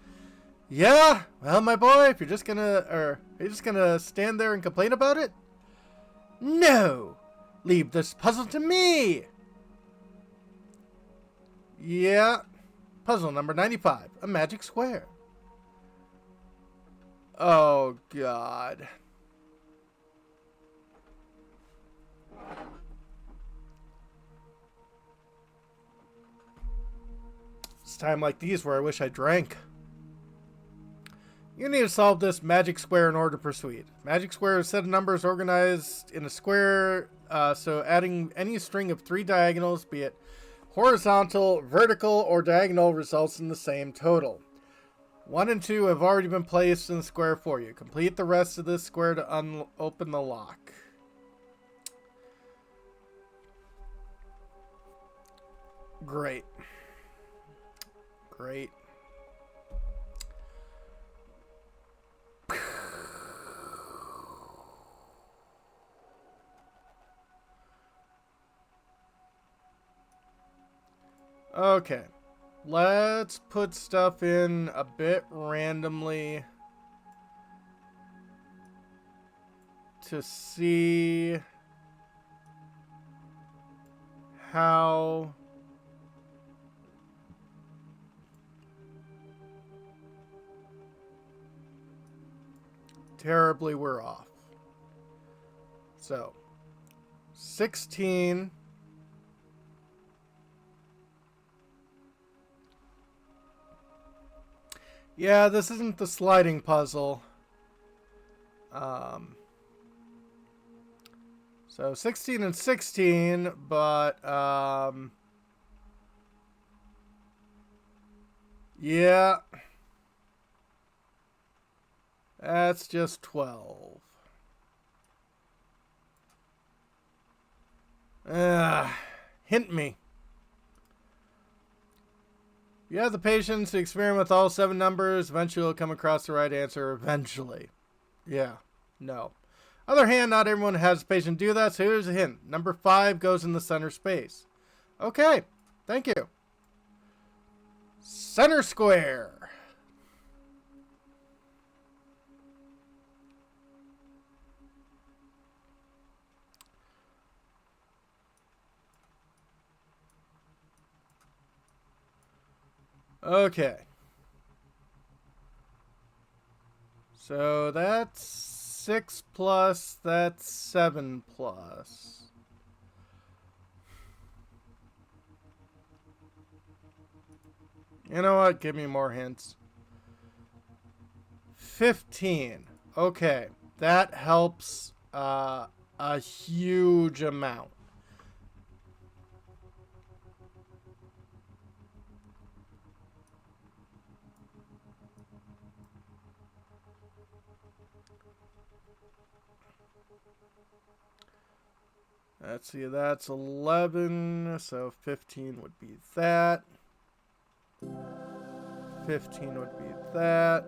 Yeah? Well, my boy, if you're just gonna, are you just gonna stand there and complain about it? No! Leave this puzzle to me! Yeah. Puzzle number 95. A magic square. Oh, God. It's time like these where I wish I drank. You need to solve this magic square in order to proceed. Magic square is a set of numbers organized in a square, so adding any string of 3 diagonals, be it horizontal, vertical, or diagonal, results in the same total. 1 and 2 have already been placed in the square for you. Complete the rest of this square to open the lock. Great. Great. Okay. Let's put stuff in a bit randomly to see how terribly we're off. So, 16. Yeah, this isn't the sliding puzzle. So 16 and 16, but yeah. That's just 12. Hint me. You have the patience to experiment with all 7 numbers. Eventually you'll come across the right answer. Eventually. Yeah. No. Other hand, not everyone has the patience to do that, so here's a hint. Number 5 goes in the center space. Okay. Thank you. Center square. Okay. So that's 6 plus, that's 7 plus. You know what? Give me more hints. 15. Okay. That helps a huge amount. Let's see, that's 11, so 15 would be that. 15 would be that.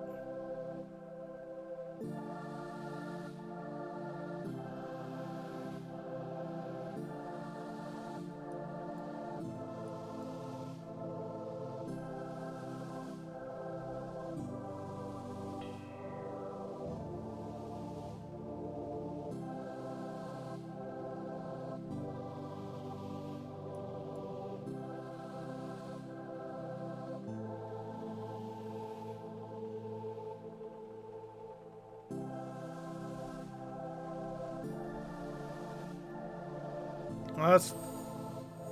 Well, that's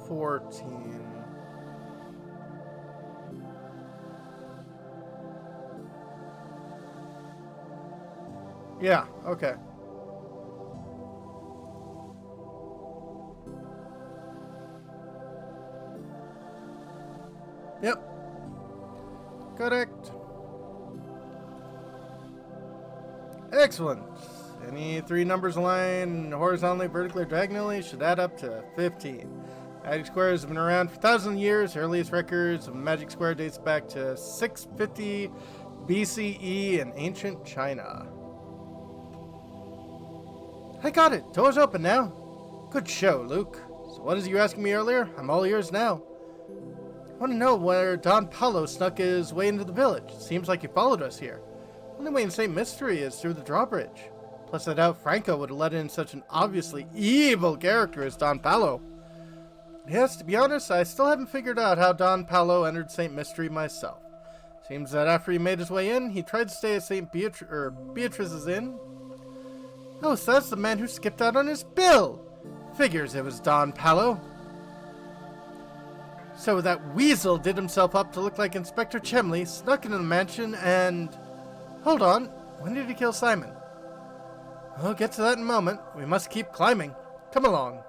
14. Yeah, okay. Yep. Correct. Excellent. Any three numbers aligned horizontally, vertically, or diagonally should add up to 15. Magic squares have been around for thousands of years. Earliest records of magic square dates back to 650 BCE in ancient China. I got it. Door's open now. Good show, Luke. So what is you asking me earlier? I'm all ears now. I want to know where Don Paulo snuck his way into the village. Seems like he followed us here. Only way in St. Mysterie is through the drawbridge. Plus, I doubt Franco would have let in such an obviously evil character as Don Paulo. Yes, to be honest, I still haven't figured out how Don Paulo entered St. Mysterie myself. Seems that after he made his way in, he tried to stay at Beatrice's Inn. Oh, so that's the man who skipped out on his bill. Figures it was Don Paulo. So that weasel did himself up to look like Inspector Chemley, snuck into the mansion, and... Hold on, when did he kill Simon? We'll get to that in a moment. We must keep climbing. Come along.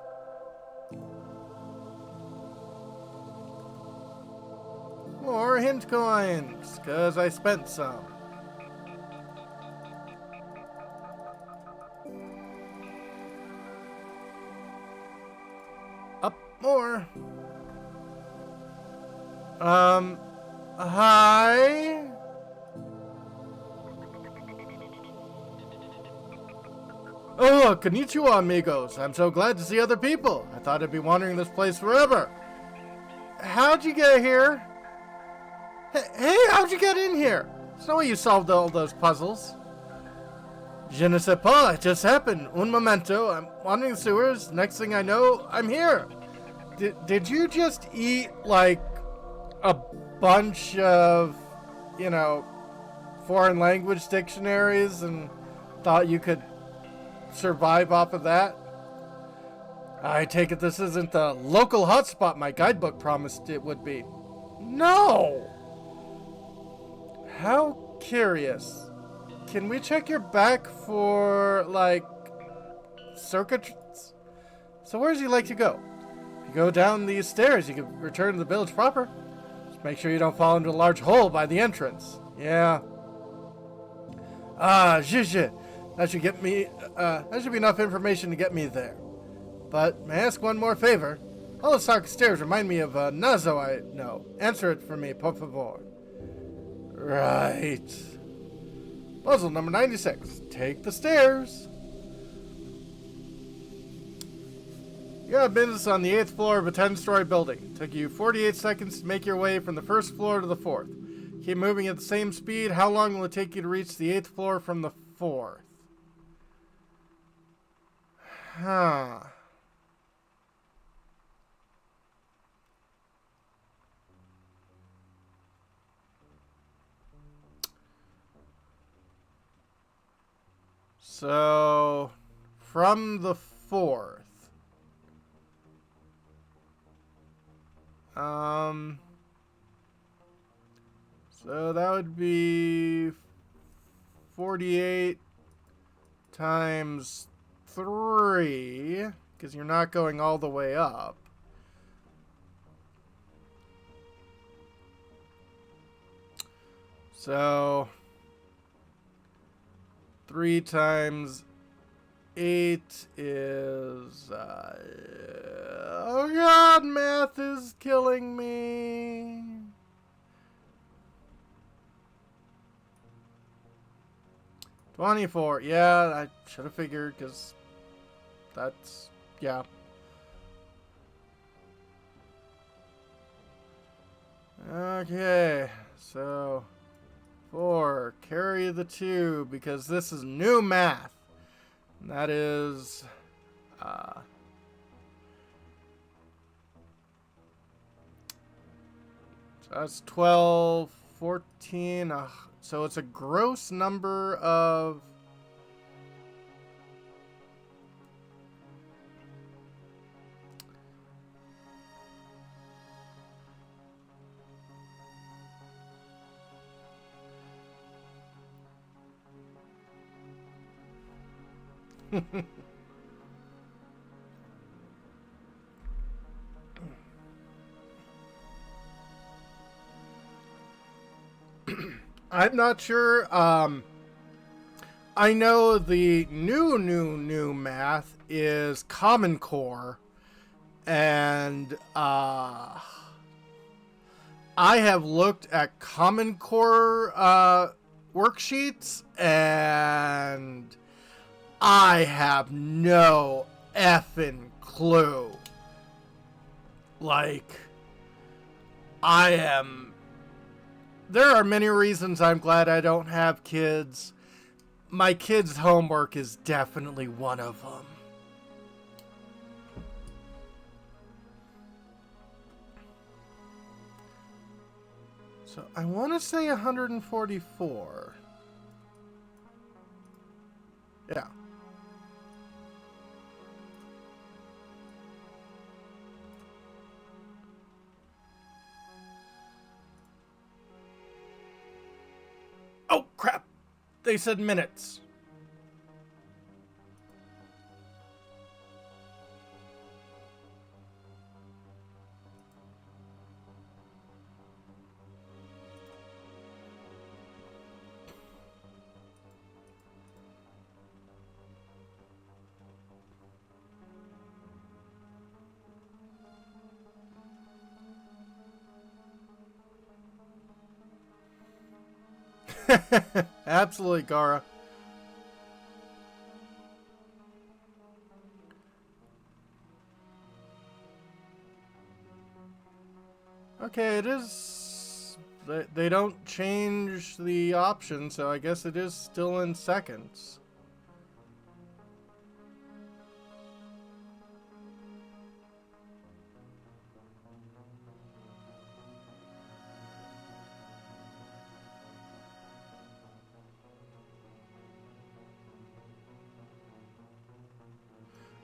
More hint coins, cause I spent some. Up more. Hi? Oh, konnichiwa, amigos. I'm so glad to see other people. I thought I'd be wandering this place forever. How'd you get here? Hey, how'd you get in here? There's no way you solved all those puzzles. Je ne sais pas, it just happened. Un momento, I'm wandering the sewers. Next thing I know, I'm here. Did you just eat, like, a bunch of, you know, foreign language dictionaries and thought you could survive off of that? I take it this isn't the local hotspot my guidebook promised it would be. No! How curious. Can we check your back for, like, circuits? So where does he like to go? If you go down these stairs, you can return to the village proper. Just make sure you don't fall into a large hole by the entrance. Yeah. Ah, zhizh. That should get me, that should be enough information to get me there. But, may I ask one more favor? All those dark stairs remind me of a Nazo I know. Answer it for me, por favor. Right. Puzzle number 96. Take the stairs. You have business on the 8th floor of a 10-story building. Took you 48 seconds to make your way from the 1st floor to the 4th. Keep moving at the same speed. How long will it take you to reach the 8th floor from the 4th? Huh. So, from the 4th. So that would be 48 times 3, because you're not going all the way up. So 3 times 8 is... oh god, math is killing me. $24. Yeah, I should have figured, because that's... yeah. Okay, so... 4. Carry the 2, because this is new math. And that is... so that's 12, 14... so it's a gross number of... I'm not sure. I know the new math is Common Core, and I have looked at Common Core worksheets, and I have no effing clue. Like, I am. There are many reasons I'm glad I don't have kids. My kids' homework is definitely one of them. So I want to say 144. Yeah. Oh, crap. They said minutes. Absolutely, Gara. Okay, it is... They don't change the option, so I guess it is still in seconds.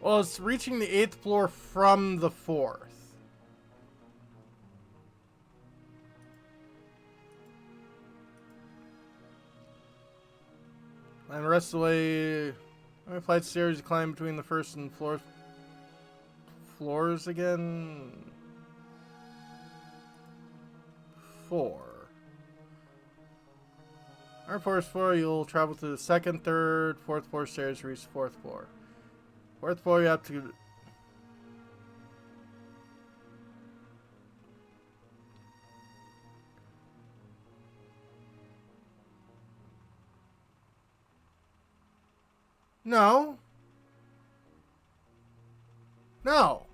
Well, it's reaching the 8th floor from the 4th. And the rest of the way... I applied stairs to climb between the first and floors again. 4. On the first floor, you'll travel to the 2nd, 3rd, 4th floor stairs to reach the 4th floor. 4th floor, you have to... No. No.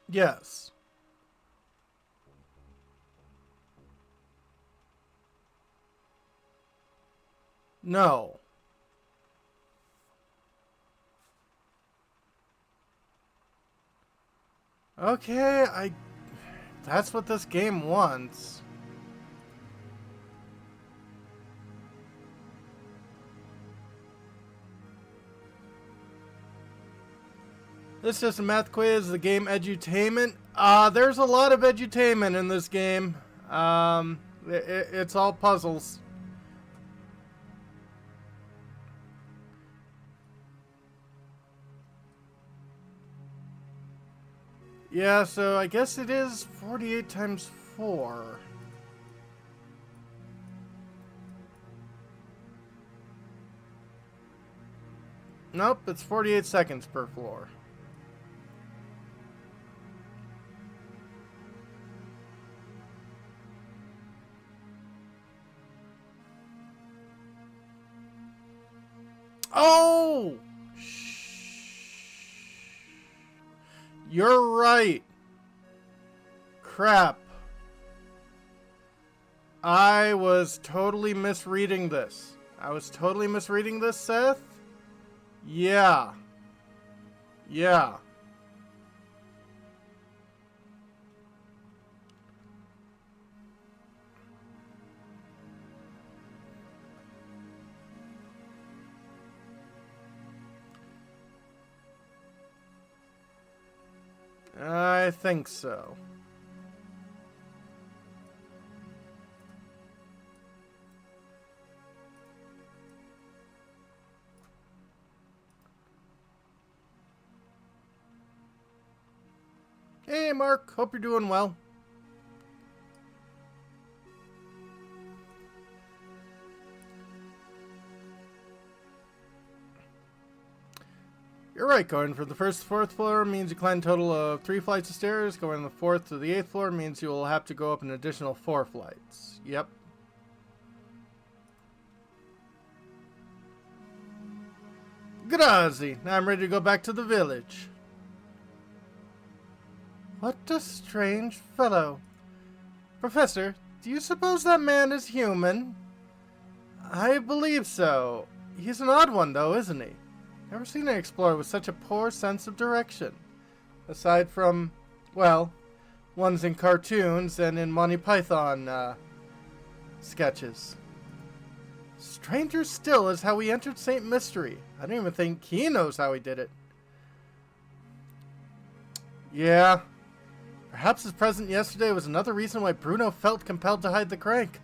Yes. No. Okay, that's what this game wants. This is just a math quiz, the game edutainment. There's a lot of edutainment in this game. It's all puzzles. Yeah, so I guess it is 48 times 4. Nope, it's 48 seconds per floor. Oh! You're right. Crap. I was totally misreading this. Seth? Yeah. Yeah. I think so. Hey, Mark. Hope you're doing well. You're right, going from the first to fourth floor means you climb a total of 3 flights of stairs. Going from the 4th to the 8th floor means you will have to go up an additional 4 flights. Yep. Grazie. Now I'm ready to go back to the village. What a strange fellow. Professor, do you suppose that man is human? I believe so. He's an odd one, though, isn't he? Never seen an explorer with such a poor sense of direction. Aside from, well, ones in cartoons and in Monty Python sketches. Stranger still is how he entered St. Mysterie. I don't even think he knows how he did it. Yeah. Perhaps his presence yesterday was another reason why Bruno felt compelled to hide the crank.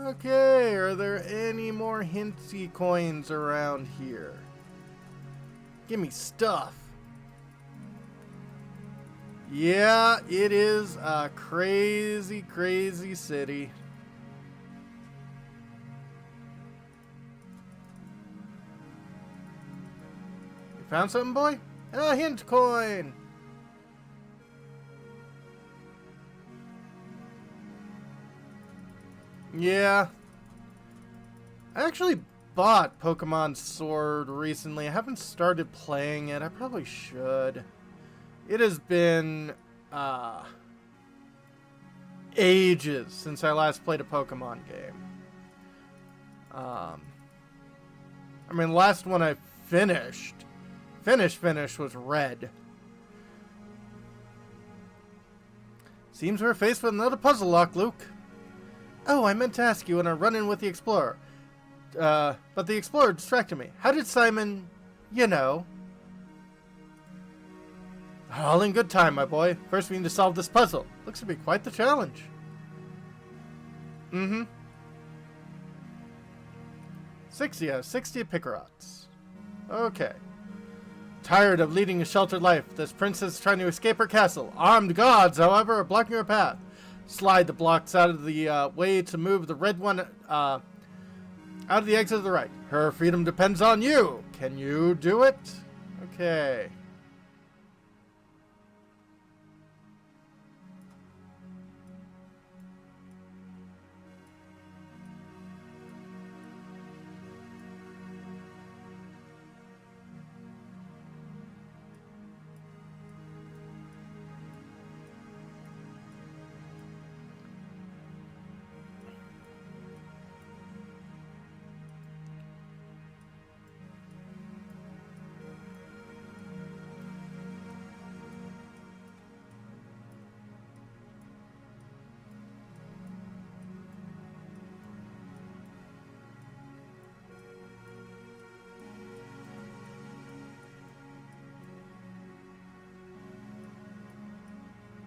Okay, are there any more hinty coins around here? Give me stuff. Yeah, it is a crazy, crazy city. You found something, boy? A hint coin! Yeah. I actually bought Pokemon Sword recently. I haven't started playing it. I probably should. It has been ages since I last played a Pokemon game. I mean, the last one I finished was Red. Seems we're faced with another puzzle lock, Luke. Oh, I meant to ask you when I run in with the Explorer. But the Explorer distracted me. How did Simon, you know? All in good time, my boy. First we need to solve this puzzle. Looks to be quite the challenge. Mm-hmm. 60 Picarots. Okay. Tired of leading a sheltered life, this princess is trying to escape her castle. Armed guards, however, are blocking her path. Slide the blocks out of the way to move the red one out of the exit to the right. Her freedom depends on you. Can you do it? Okay.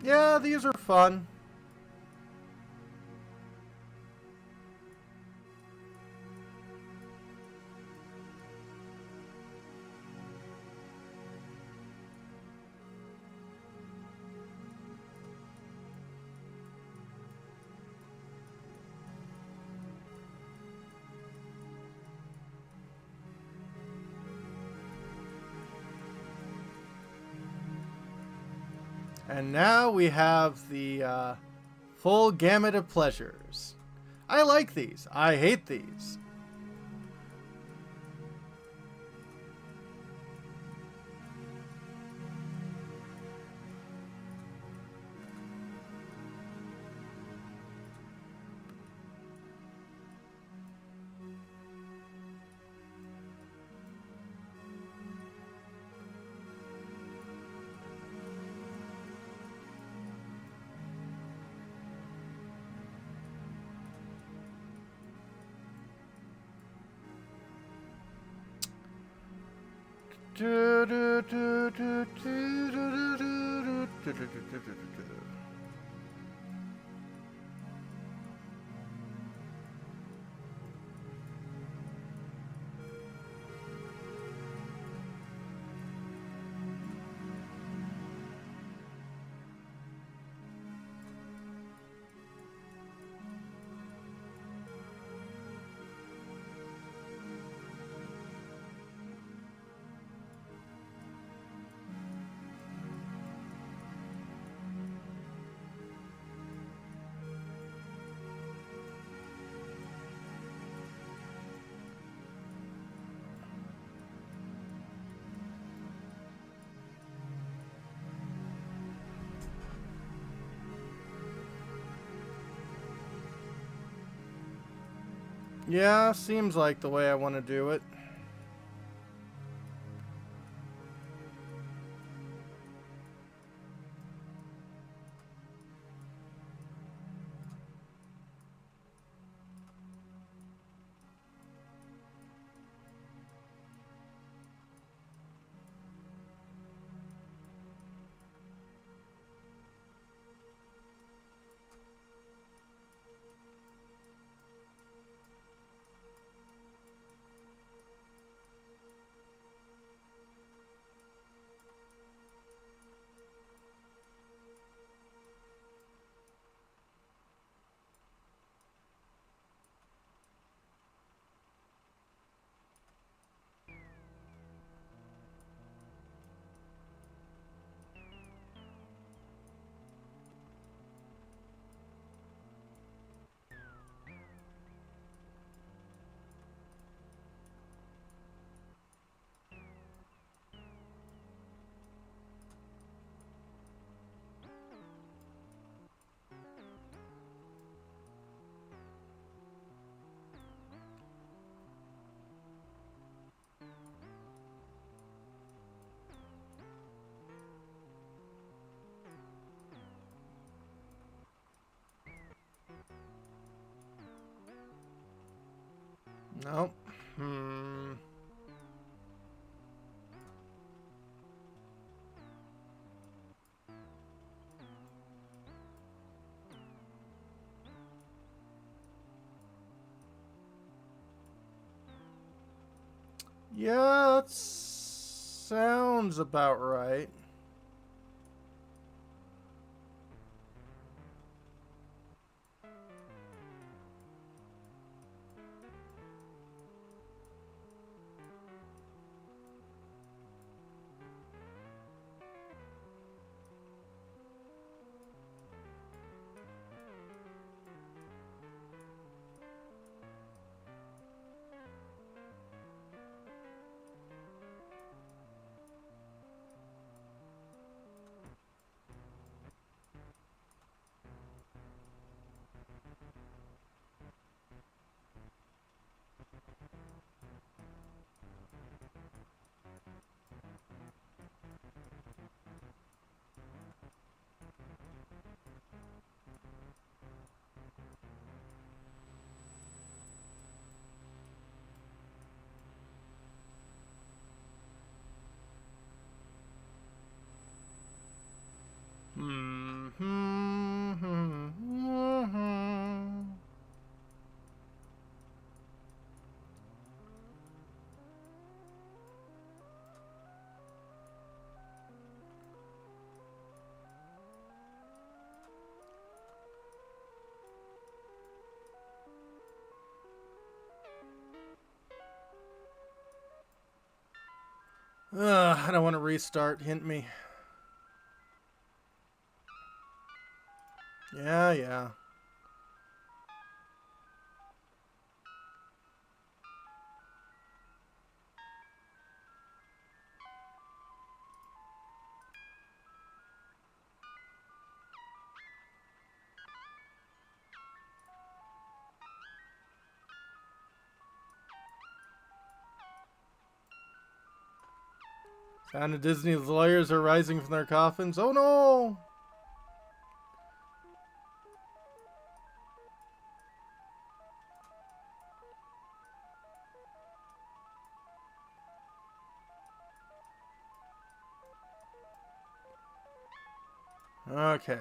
Yeah, these are fun. And now we have the full gamut of pleasures. I like these. I hate these. Yeah, seems like the way I want to do it. Nope. Yeah, that sounds about right. I don't want to restart. Hint me. Yeah, yeah. Sound of Disney's lawyers are rising from their coffins. Oh no! Okay.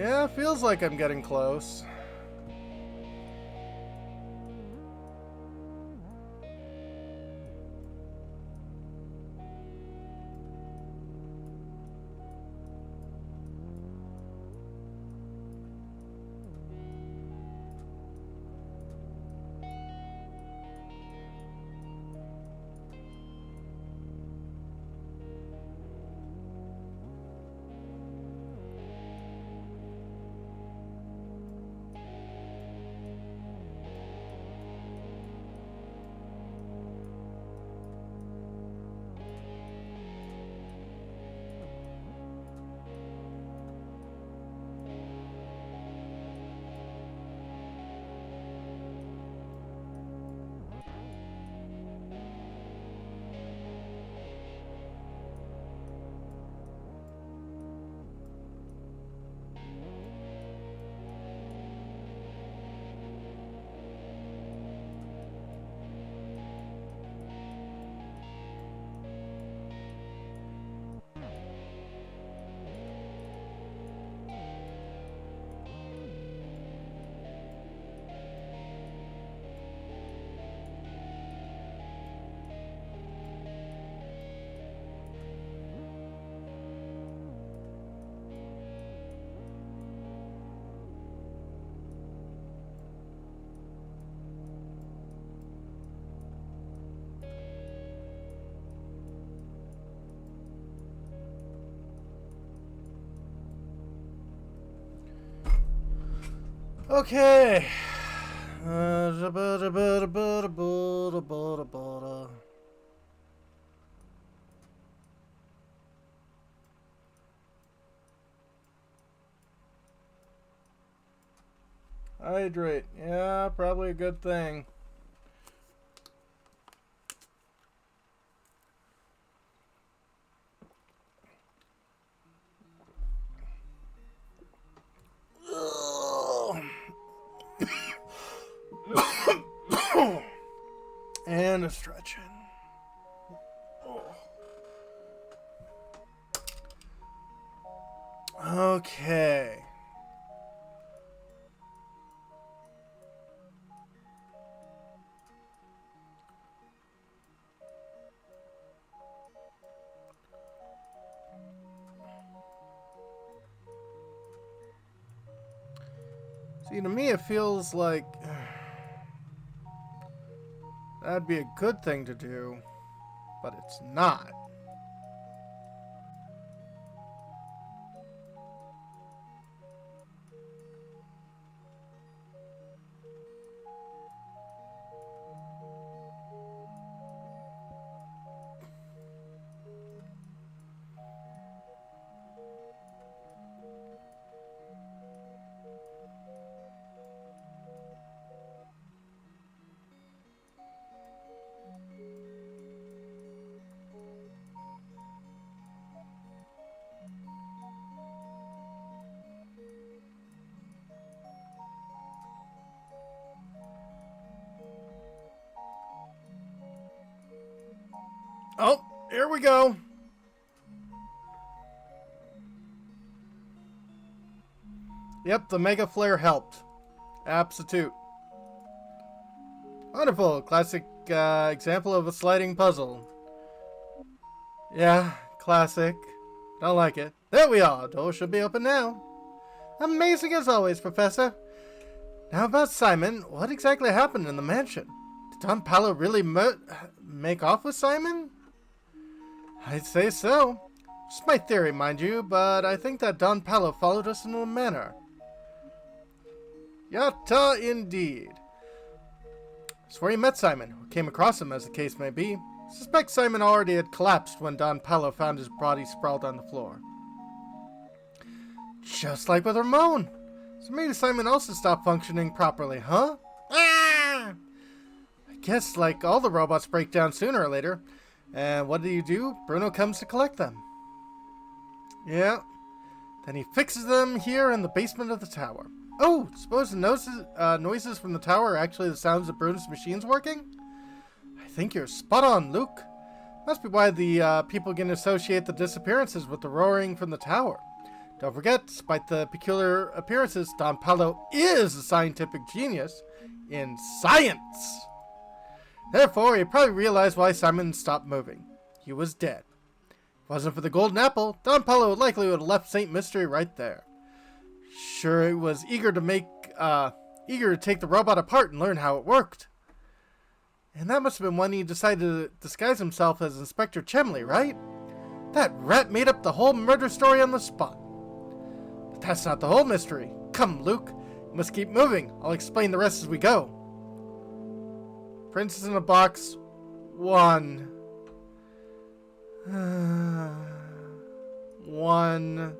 Yeah, feels like I'm getting close. Okay. Hydrate. Yeah, probably a good thing. And a stretching. Okay. See, to me it feels like that'd be a good thing to do, but it's not. Oh, here we go. Yep, the Mega Flare helped. Absolute. Wonderful. Classic example of a sliding puzzle. Yeah, classic. Don't like it. There we are. Door should be open now. Amazing as always, Professor. Now about Simon. What exactly happened in the mansion? Did Don Paolo really make off with Simon? I'd say so. Just my theory, mind you, but I think that Don Paolo followed us into the manor. Yatta indeed. It's where he met Simon, or came across him as the case may be. Suspect Simon already had collapsed when Don Paolo found his body sprawled on the floor. Just like with Ramon. So maybe Simon also stopped functioning properly, huh? Ah! I guess like all the robots break down sooner or later. And what do? Bruno comes to collect them. Yeah. Then he fixes them here in the basement of the tower. Oh, suppose the noises from the tower are actually the sounds of Bruno's machines working? I think you're spot on, Luke. Must be why the people can associate the disappearances with the roaring from the tower. Don't forget, despite the peculiar appearances, Don Paolo is a scientific genius in science. Therefore, he probably realized why Simon stopped moving. He was dead. If it wasn't for the golden apple, Don Paolo likely would have left St. Mysterie right there. Sure, he was eager to take the robot apart and learn how it worked. And that must have been when he decided to disguise himself as Inspector Chemley, right? That rat made up the whole murder story on the spot. But that's not the whole mystery. Come, Luke. We must keep moving. I'll explain the rest as we go. Princess in a Box 1. 1.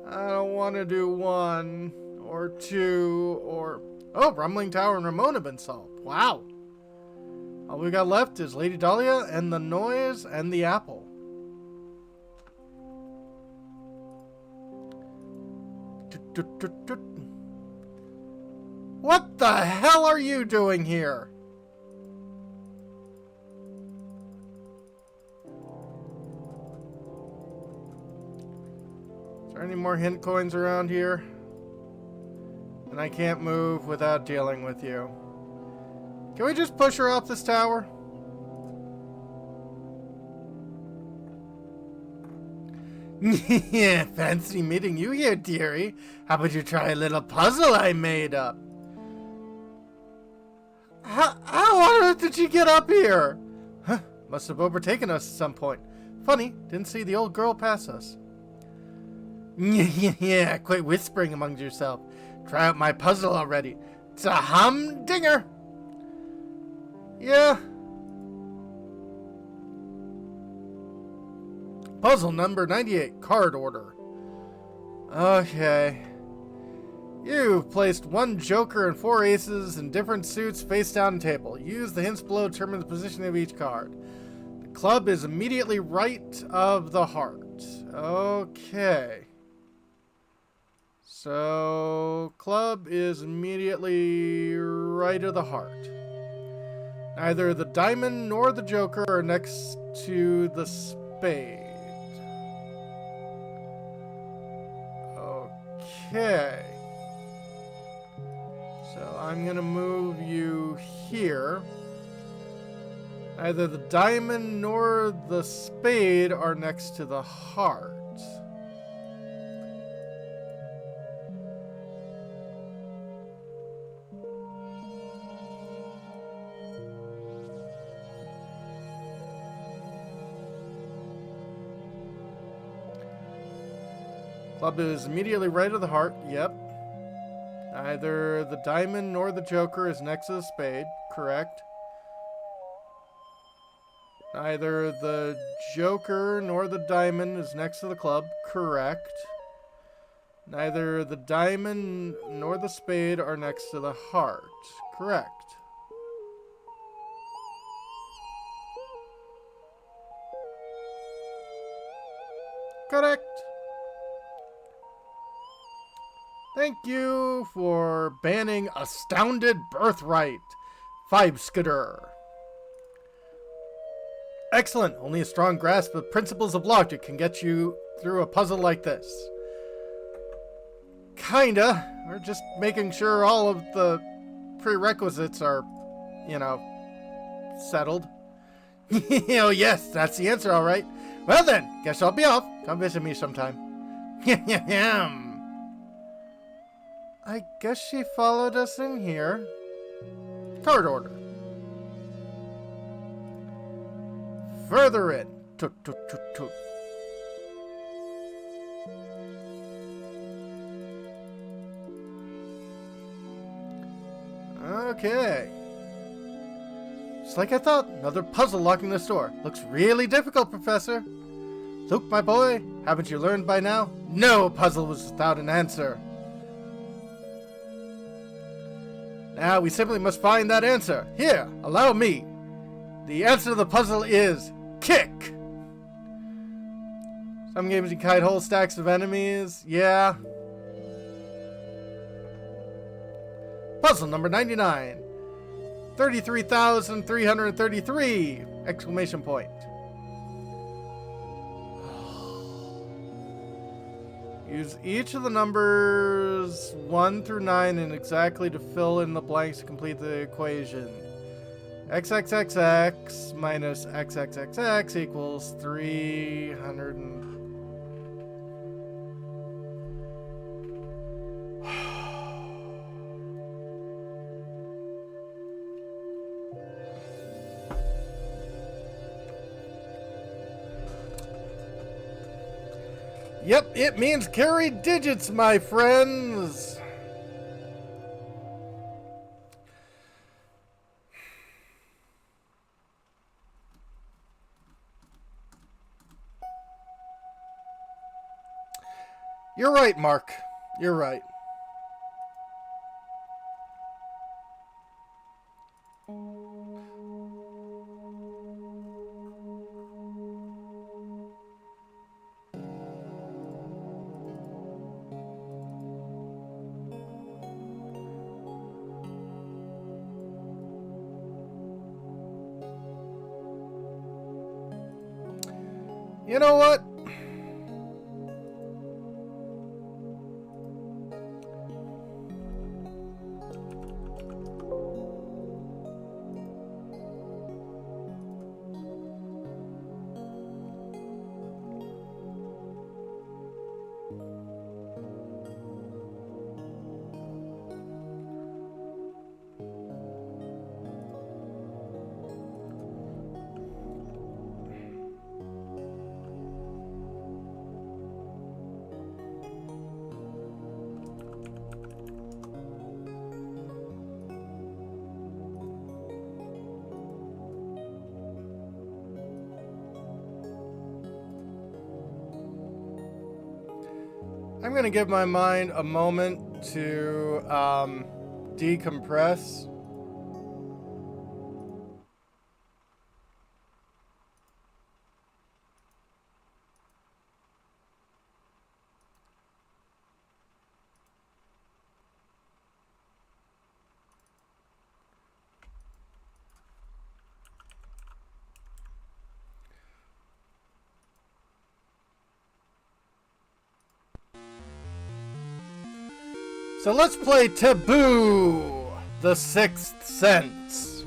I don't want to do 1 or 2 or... Oh, Rumbling Tower and Ramon have been solved. Wow. All we got left is Lady Dahlia and the noise and the apple. What the hell are you doing here? Is there any more hint coins around here? And I can't move without dealing with you. Can we just push her off this tower? Yeah, fancy meeting you here, dearie. How about you try a little puzzle I made up? How on earth did you get up here? Huh, must have overtaken us at some point. Funny, didn't see the old girl pass us. Yeah, quit whispering among yourself. Try out my puzzle already. It's a humdinger. Yeah. Puzzle number 98, card order. Okay. You've placed one joker and 4 aces in different suits face down the table. Use the hints below to determine the position of each card. The club is immediately right of the heart. Okay. So, club is immediately right of the heart. Neither the diamond nor the joker are next to the spade. Okay. So I'm going to move you here. Neither the diamond nor the spade are next to the heart. Club is immediately right of the heart. Yep. Neither the diamond nor the joker is next to the spade. Correct. Neither the joker nor the diamond is next to the club. Correct. Neither the diamond nor the spade are next to the heart. Correct. Correct. Thank you for banning Astounded Birthright, Fibeskadr. Excellent. Only a strong grasp of principles of logic can get you through a puzzle like this. Kinda. We're just making sure all of the prerequisites are, settled. Oh, yes, that's the answer, all right. Well then, guess I'll be off. Come visit me sometime. I guess she followed us in here. Card order. Further in. Toot, toot, toot, toot. Okay. Just like I thought, another puzzle locking this door. Looks really difficult, Professor. Luke, my boy, haven't you learned by now? No puzzle was without an answer. Now we simply must find that answer. Here, allow me. The answer to the puzzle is kick. Some games you kite whole stacks of enemies. Yeah. Puzzle number 99. 33,333! Exclamation point. Use each of the numbers 1 through 9 and exactly to fill in the blanks to complete the equation. XXXX minus XXXX equals 300 and... Yep, it means carry digits, my friends. You're right, Mark. You're right. You know what? I'm gonna give my mind a moment to decompress. So let's play Taboo, the Sixth Sense.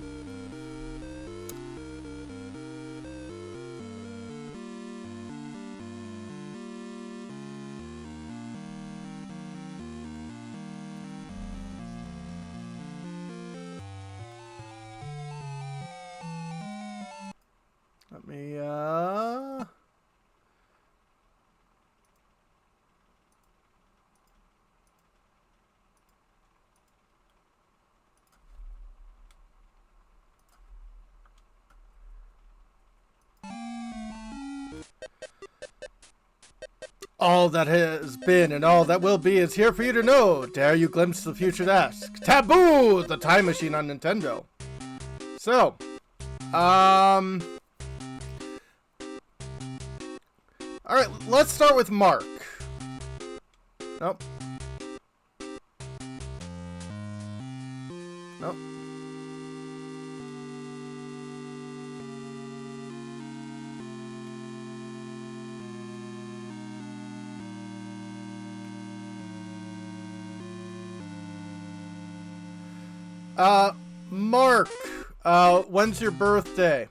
Let me, All that has been and all that will be is here for you to know. Dare you glimpse the future to ask? Taboo, the time machine on Nintendo. So, alright, let's start with Mark. Nope. Nope. Mark, when's your birthday?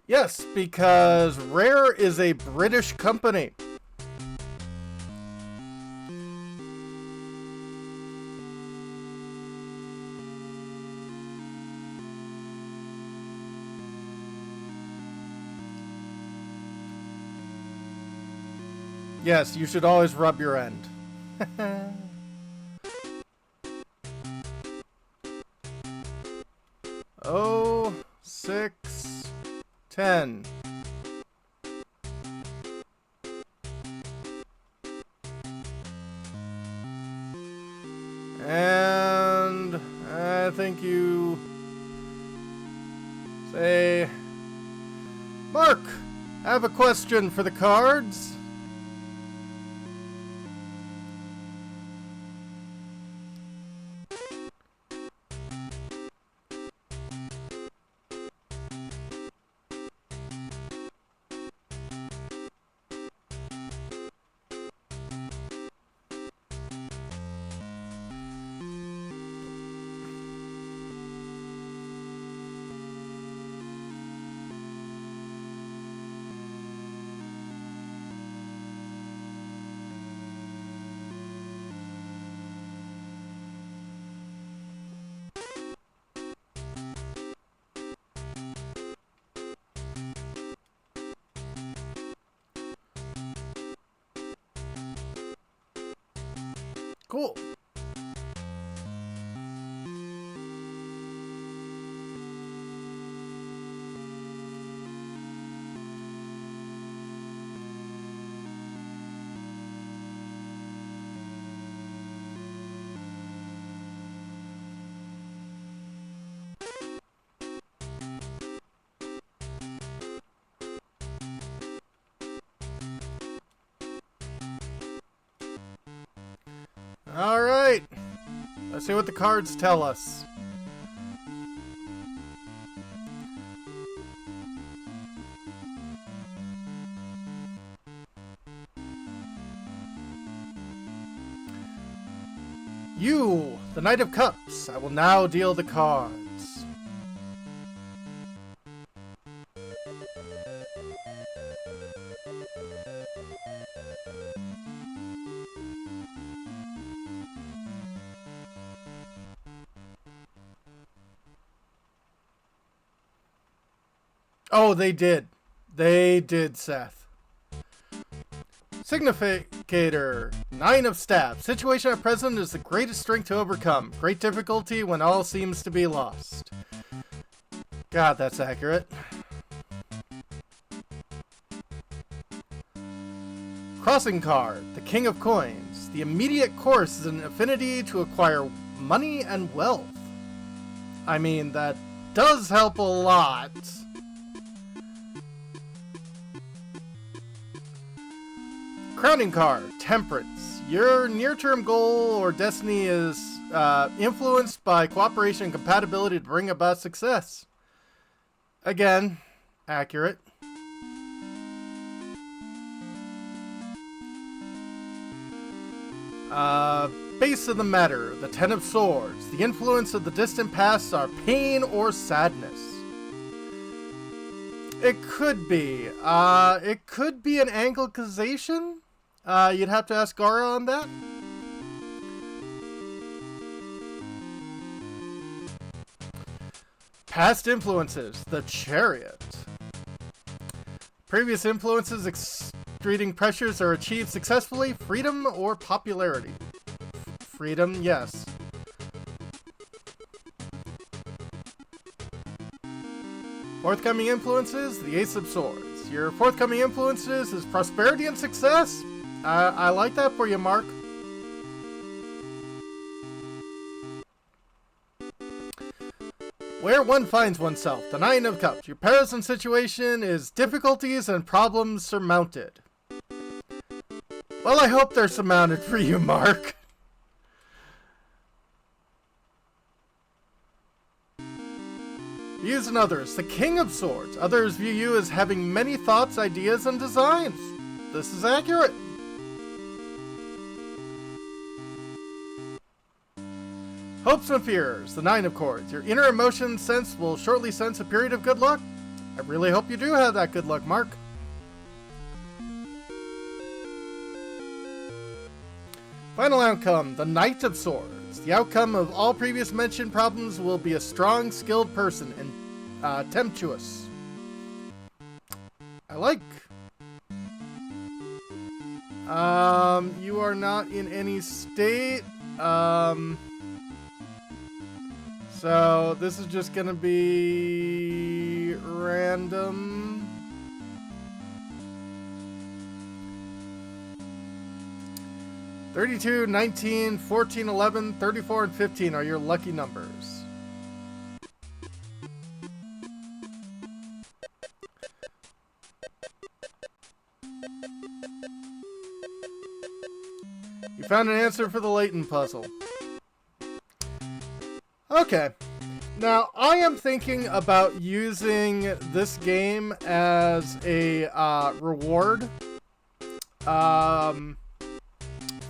Yes, because Rare is a British company. Yes, you should always rub your end. Oh, 6, 10. And I think you say, Mark, I have a question for the cards. Cool. All right. Let's see what the cards tell us. You, the Knight of Cups. I will now deal the cards. Oh, they did. They did, Seth. Significator, 9 of Staff. Situation at present is the greatest strength to overcome. Great difficulty when all seems to be lost. God, that's accurate. Crossing card, the king of coins. The immediate course is an affinity to acquire money and wealth. I mean, that does help a lot. Crowning card, temperance. Your near-term goal or destiny is influenced by cooperation and compatibility to bring about success. Again, accurate. Base of the matter, the Ten of Swords. The influence of the distant past are pain or sadness. It could be. It could be an Anglicization. You'd have to ask Gara on that. Past influences, the Chariot. Previous influences extruding pressures are achieved successfully. Freedom or popularity? Freedom, yes. Forthcoming influences, the Ace of Swords. Your forthcoming influences is prosperity and success. I like that for you, Mark. Where one finds oneself, the Nine of Cups. Your present situation is difficulties and problems surmounted. Well, I hope they're surmounted for you, Mark. Views and others. The King of Swords. Others view you as having many thoughts, ideas, and designs. This is accurate. Hopes and fears. The Nine of Swords. Your inner emotion sense will shortly sense a period of good luck. I really hope you do have that good luck, Mark. Final outcome. The Knight of Swords. The outcome of all previous mentioned problems will be a strong, skilled person and tempestuous. I like. You are not in any state. So this is just gonna be random. "32, 19, 14, 11, 34, and 15 are your lucky numbers. You found an answer for the Layton puzzle. Okay. Now, I am thinking about using this game as a reward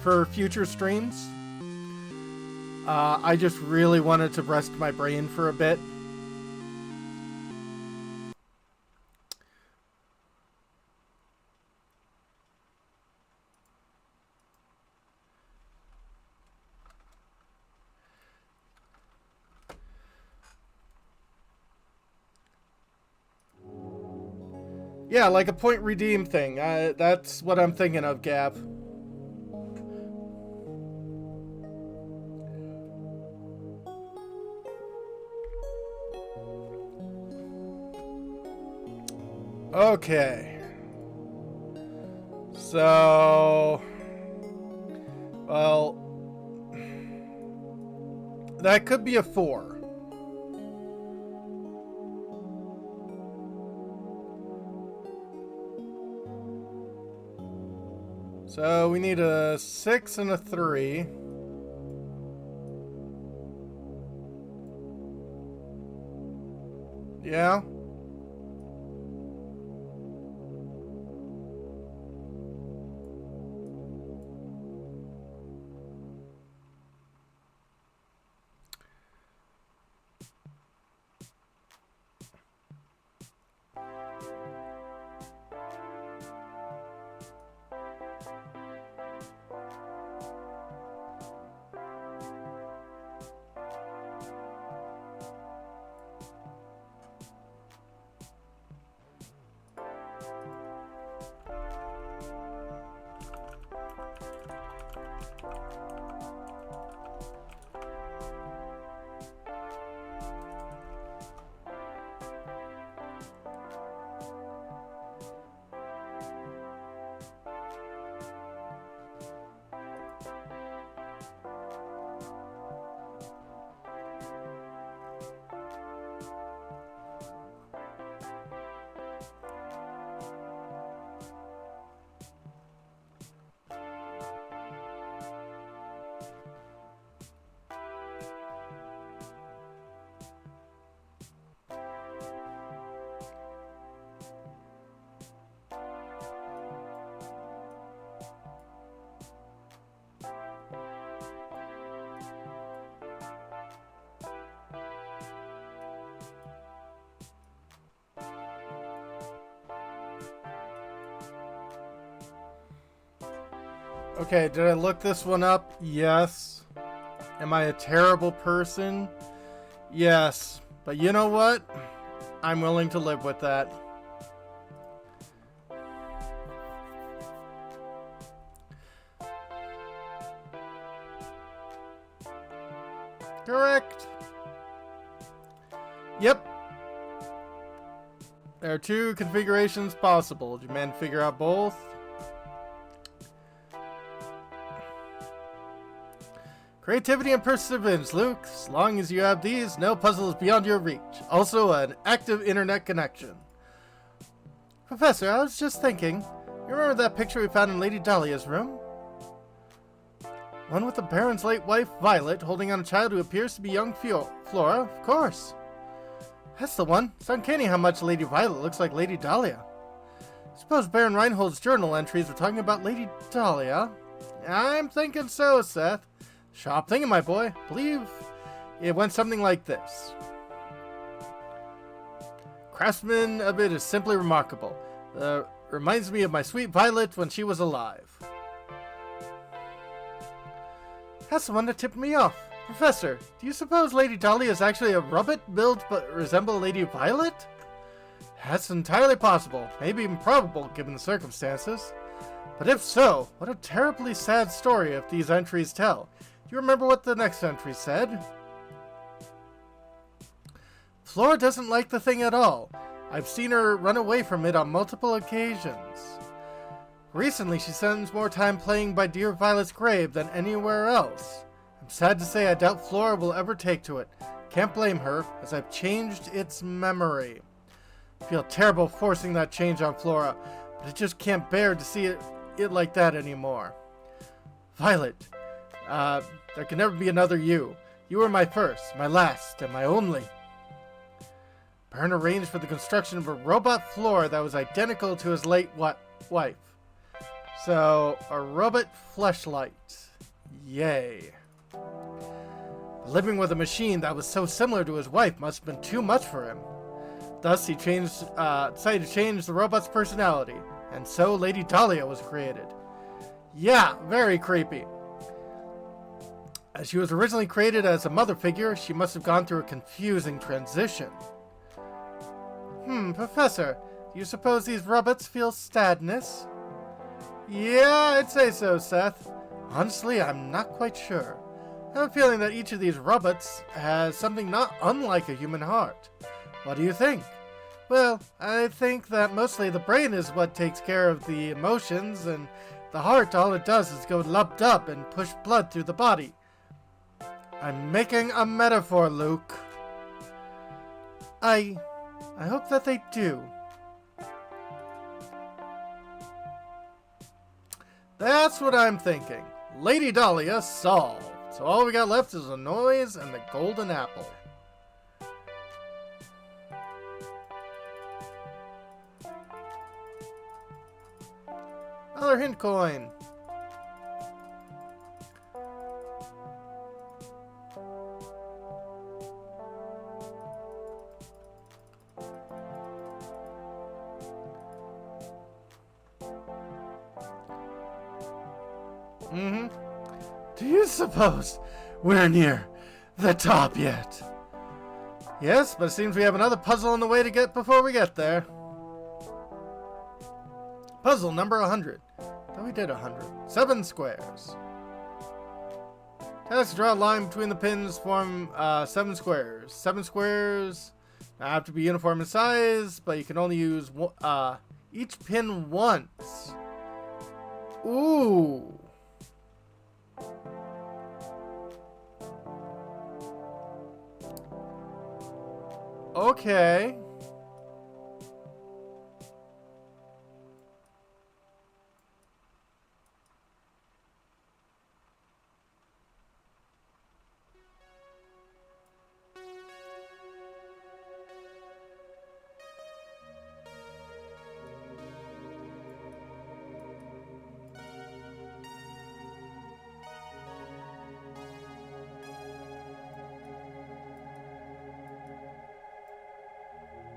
for future streams. I just really wanted to rest my brain for a bit. Yeah, like a point redeem thing. That's what I'm thinking of, Gab. Okay. So... well... that could be a 4. So we need a 6 and a 3. Yeah. Okay, did I look this one up? Yes. Am I a terrible person? Yes. But you know what? I'm willing to live with that. Correct. Yep. There are 2 configurations possible. Did you man figure out both? Creativity and perseverance, Luke. As long as you have these, no puzzle is beyond your reach. Also, an active internet connection. Professor, I was just thinking. You remember that picture we found in Lady Dahlia's room? One with the Baron's late wife, Violet, holding on a child who appears to be young Flora? Of course. That's the one. It's uncanny how much Lady Violet looks like Lady Dahlia. Suppose Baron Reinhold's journal entries were talking about Lady Dahlia? I'm thinking so, Seth. Sharp thinking, my boy. I believe it went something like this. Craftsman of it is simply remarkable. Reminds me of my sweet Violet when she was alive. That's the one that tipped me off. Professor, do you suppose Lady Dahlia is actually a robot built but resemble Lady Violet? That's entirely possible, maybe even probable given the circumstances. But if so, what a terribly sad story if these entries tell. Do you remember what the next entry said? Flora doesn't like the thing at all. I've seen her run away from it on multiple occasions. Recently, she spends more time playing by dear Violet's grave than anywhere else. I'm sad to say I doubt Flora will ever take to it. Can't blame her, as I've changed its memory. I feel terrible forcing that change on Flora, but I just can't bear to see it like that anymore. Violet, there can never be another you. You were my first, my last, and my only. Byrne arranged for the construction of a robot Flora that was identical to his late wife. So, a robot fleshlight. Yay. Living with a machine that was so similar to his wife must have been too much for him. Thus, he decided to change the robot's personality, and so Lady Dahlia was created. Yeah, very creepy. As she was originally created as a mother figure, she must have gone through a confusing transition. Professor, do you suppose these robots feel sadness? Yeah, I'd say so, Seth. Honestly, I'm not quite sure. I have a feeling that each of these robots has something not unlike a human heart. What do you think? Well, I think that mostly the brain is what takes care of the emotions, and the heart, all it does is go lumped up and push blood through the body. I'm making a metaphor, Luke. I hope that they do. That's what I'm thinking. Lady Dahlia solved. So all we got left is a noise and the golden apple. Another hint coin. Do you suppose we're near the top yet? Yes, but it seems we have another puzzle on the way to get before we get there. Puzzle number 100. Thought we did 100. 7 squares. Task: draw a line between the pins, form 7 squares. 7 squares have to be uniform in size, but you can only use each pin once. Ooh. Okay.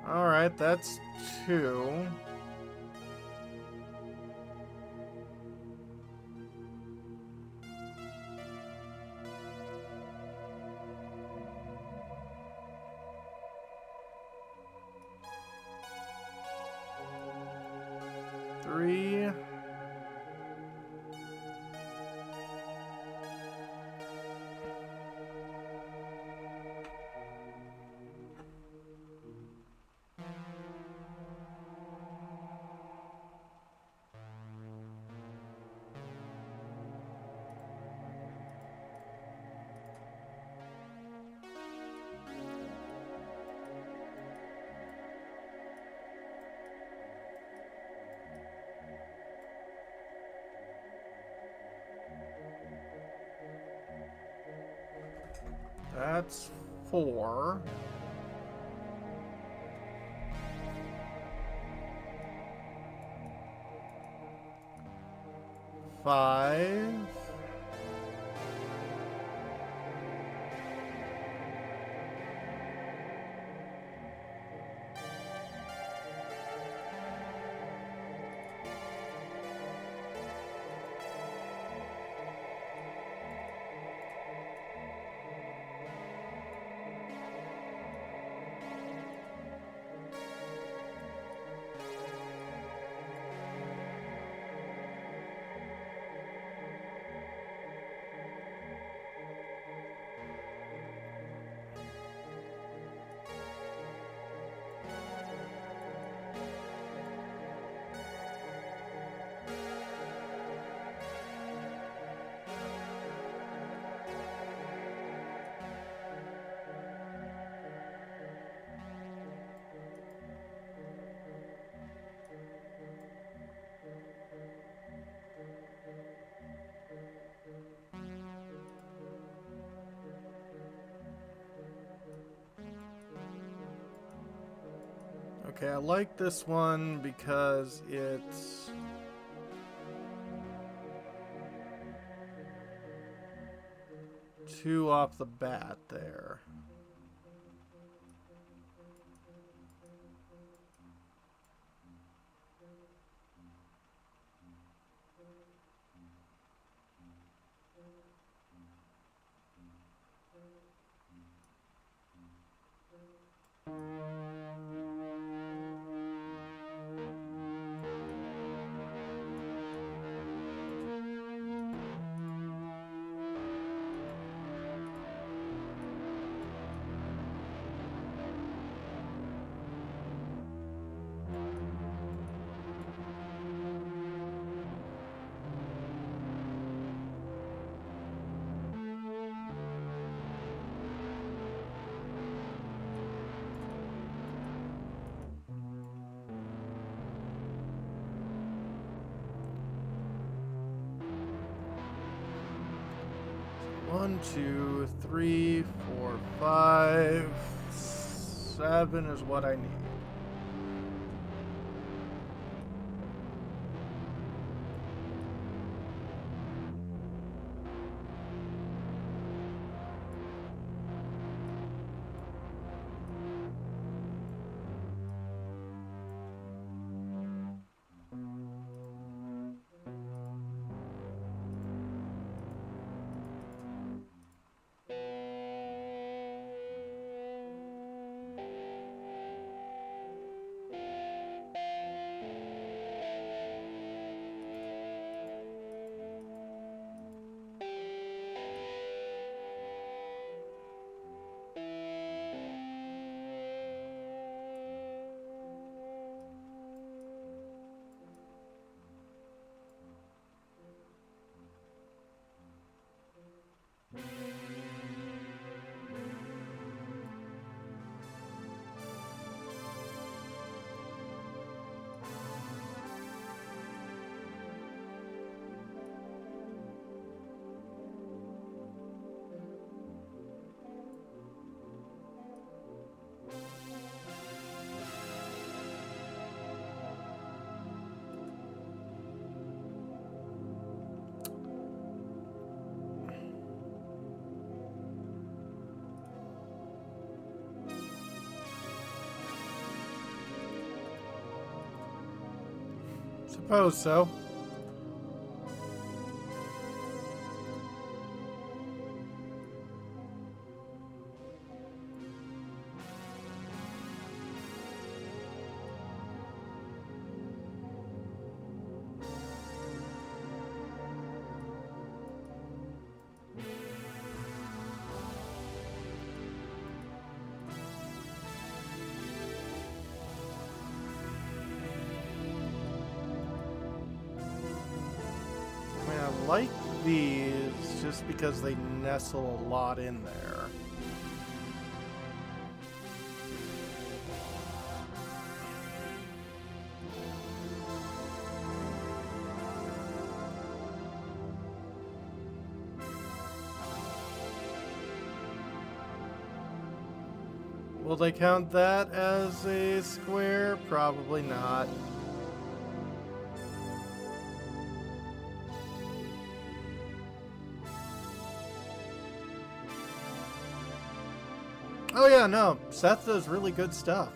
Alright, that's 2. 3. That's 4. 5. Okay, I like this one because it's 2 off the bat there. One, 2, 3, 4, 5, 7 is what I need. Suppose so. like these just because they nestle a lot in there. Will they count that as a square? Probably not. Oh yeah, no. Seth does really good stuff.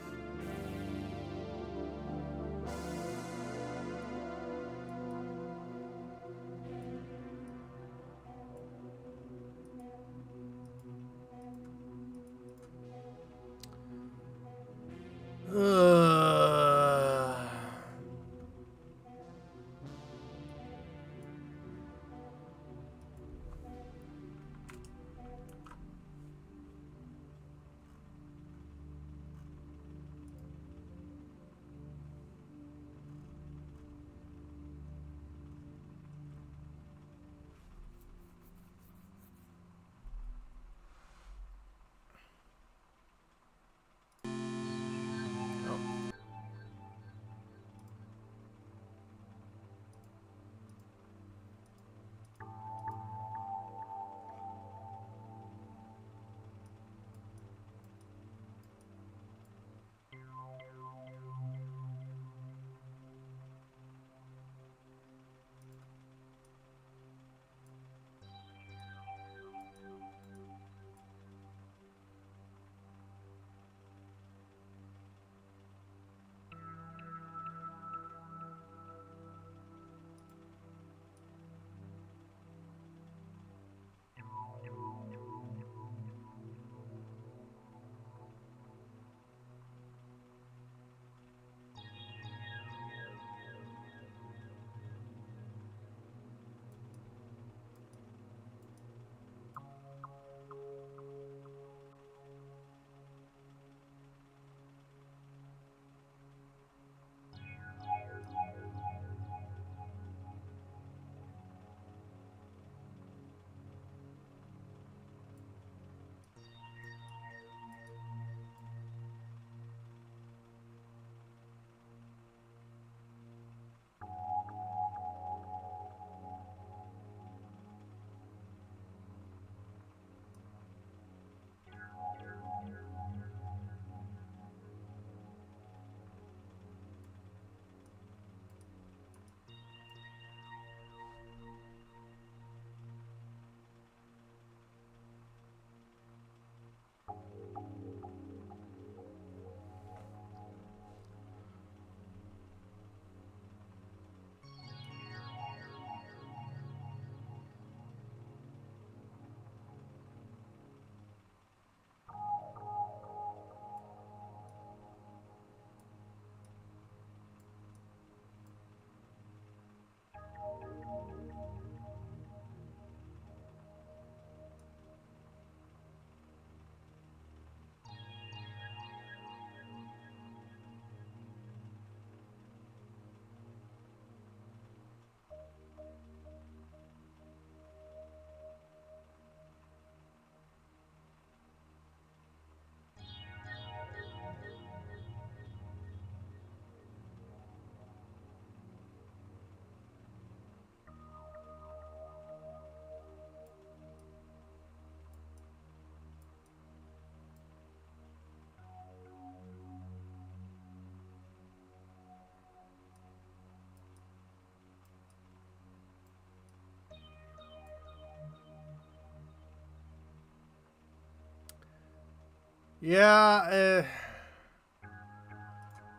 Yeah,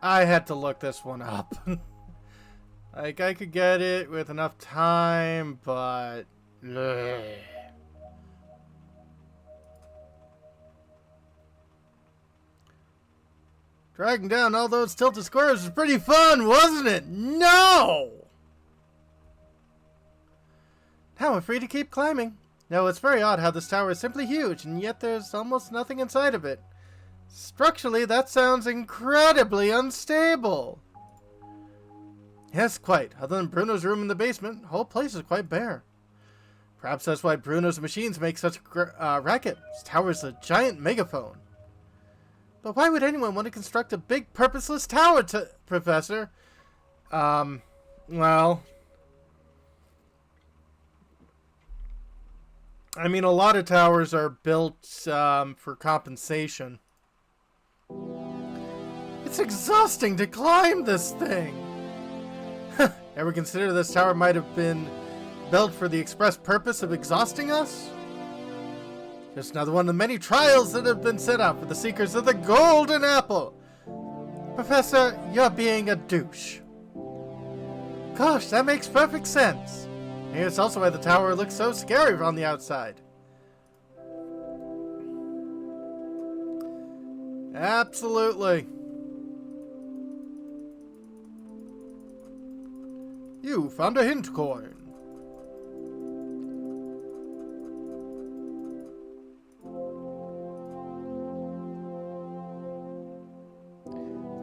I had to look this one up. Like, I could get it with enough time, but... Ugh. Dragging down all those tilted squares was pretty fun, wasn't it? No! Now I'm free to keep climbing. No, it's very odd how this tower is simply huge, and yet there's almost nothing inside of it. Structurally, that sounds incredibly unstable. Yes, quite. Other than Bruno's room in the basement, the whole place is quite bare. Perhaps that's why Bruno's machines make such a racket. His tower is a giant megaphone. But why would anyone want to construct a big purposeless tower, Professor? Well... I mean, a lot of towers are built for compensation. It's exhausting to climb this thing! Ever consider this tower might have been built for the express purpose of exhausting us? Just another one of the many trials that have been set up for the seekers of the Golden Apple! Professor, you're being a douche. Gosh, that makes perfect sense. Maybe it's also why the tower looks so scary on the outside. Absolutely. You found a hint coin.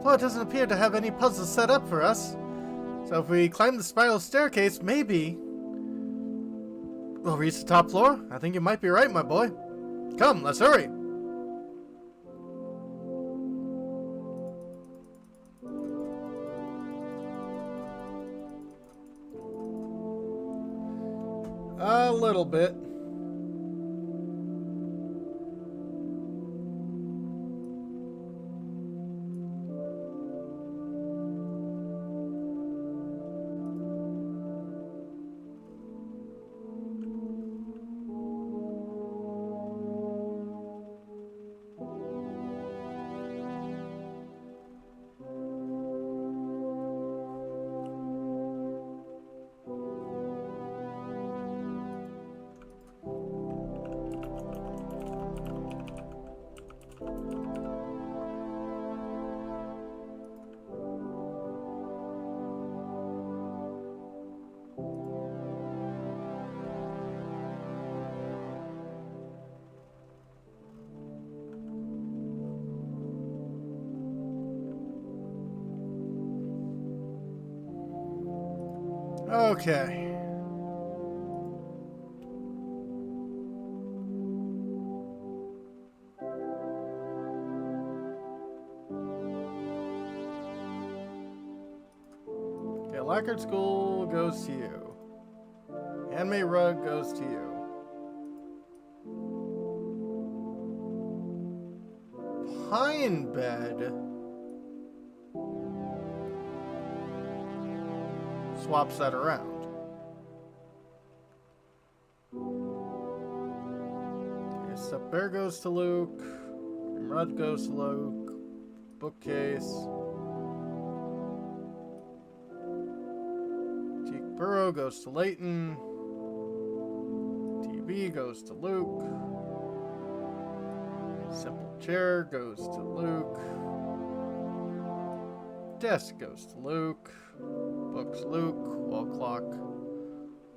Well, it doesn't appear to have any puzzles set up for us. So if we climb the spiral staircase, maybe we'll reach the top floor. I think you might be right, my boy. Come, let's hurry. A little bit. Okay. Okay, Lacquered School goes to you. Anime Rug goes to you. Pine Bed swaps that around. Okay, Step Bear goes to Luke. Rud goes to Luke. Bookcase. Teak Burrow goes to Layton. TV goes to Luke. Simple Chair goes to Luke. Desk goes to Luke. Books Luke. Wall clock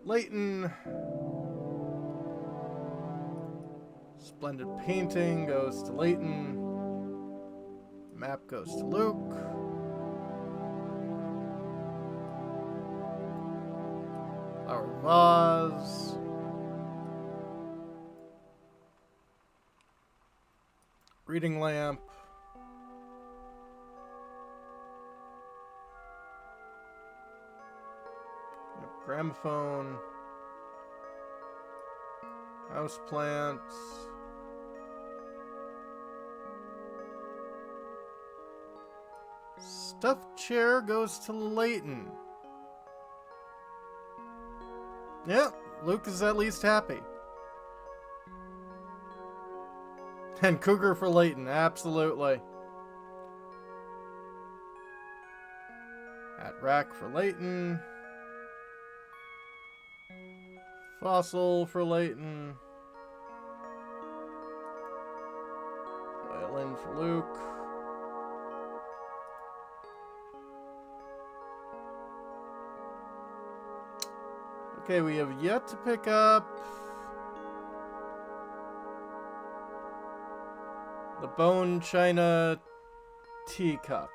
Layton. Splendid painting goes to Layton. Map goes to Luke. Flower vase. Reading lamp. Gramophone. House plants. Stuffed chair goes to Layton. Yep, Luke is at least happy. And Cougar for Layton, absolutely. Hat rack for Layton. Fossil for Layton. Violin for Luke. Okay, we have yet to pick up the bone china teacup.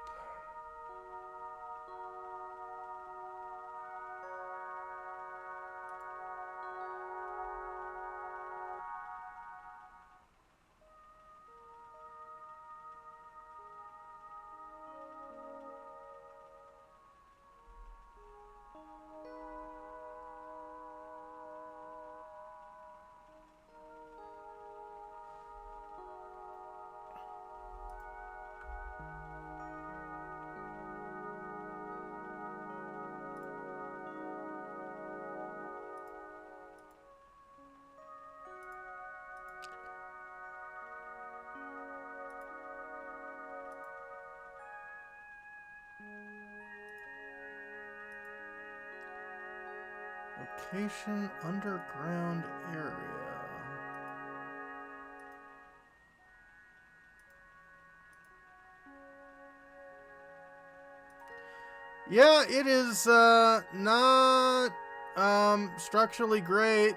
Location underground area. Yeah, it is not structurally great.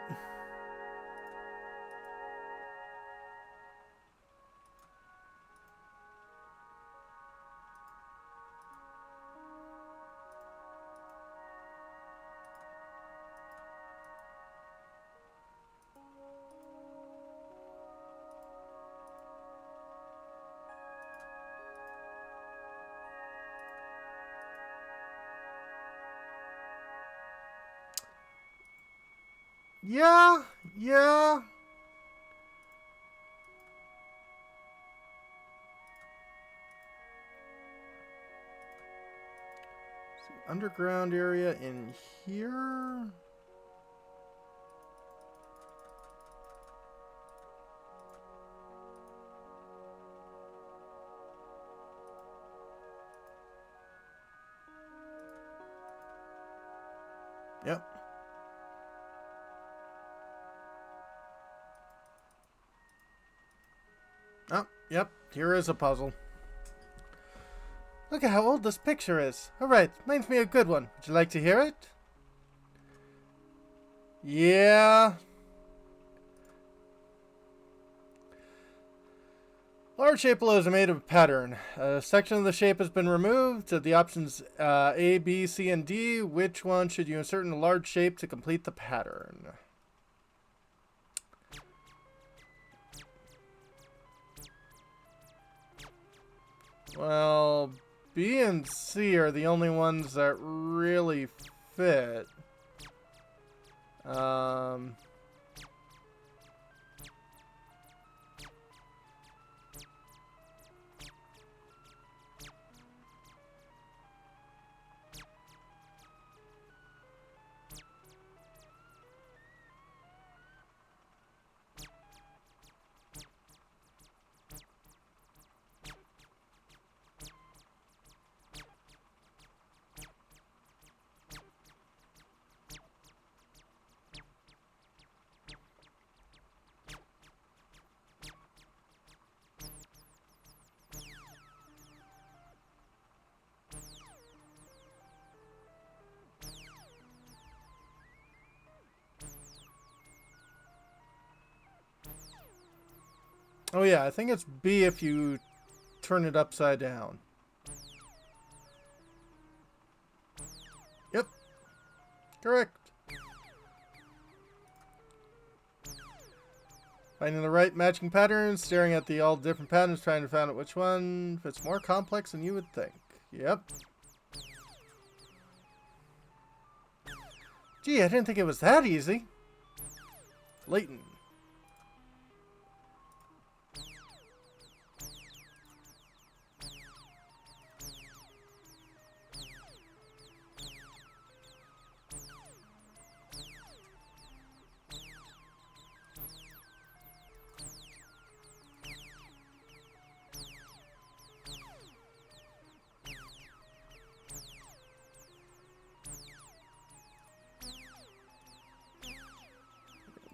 Yeah, yeah. Underground area in here. Yep. Oh, yep. Here is a puzzle. Look at how old this picture is. Alright, reminds me of a good one. Would you like to hear it? Yeah. Large shape below is made of a pattern. A section of the shape has been removed. The options A, B, C, and D. Which one should you insert in the large shape to complete the pattern? Well, B and C are the only ones that really fit. Oh yeah, I think it's B if you turn it upside down. Yep. Correct. Finding the right matching patterns, staring at all different patterns, trying to find out which one fits more complex than you would think. Yep. Gee, I didn't think it was that easy. Layton.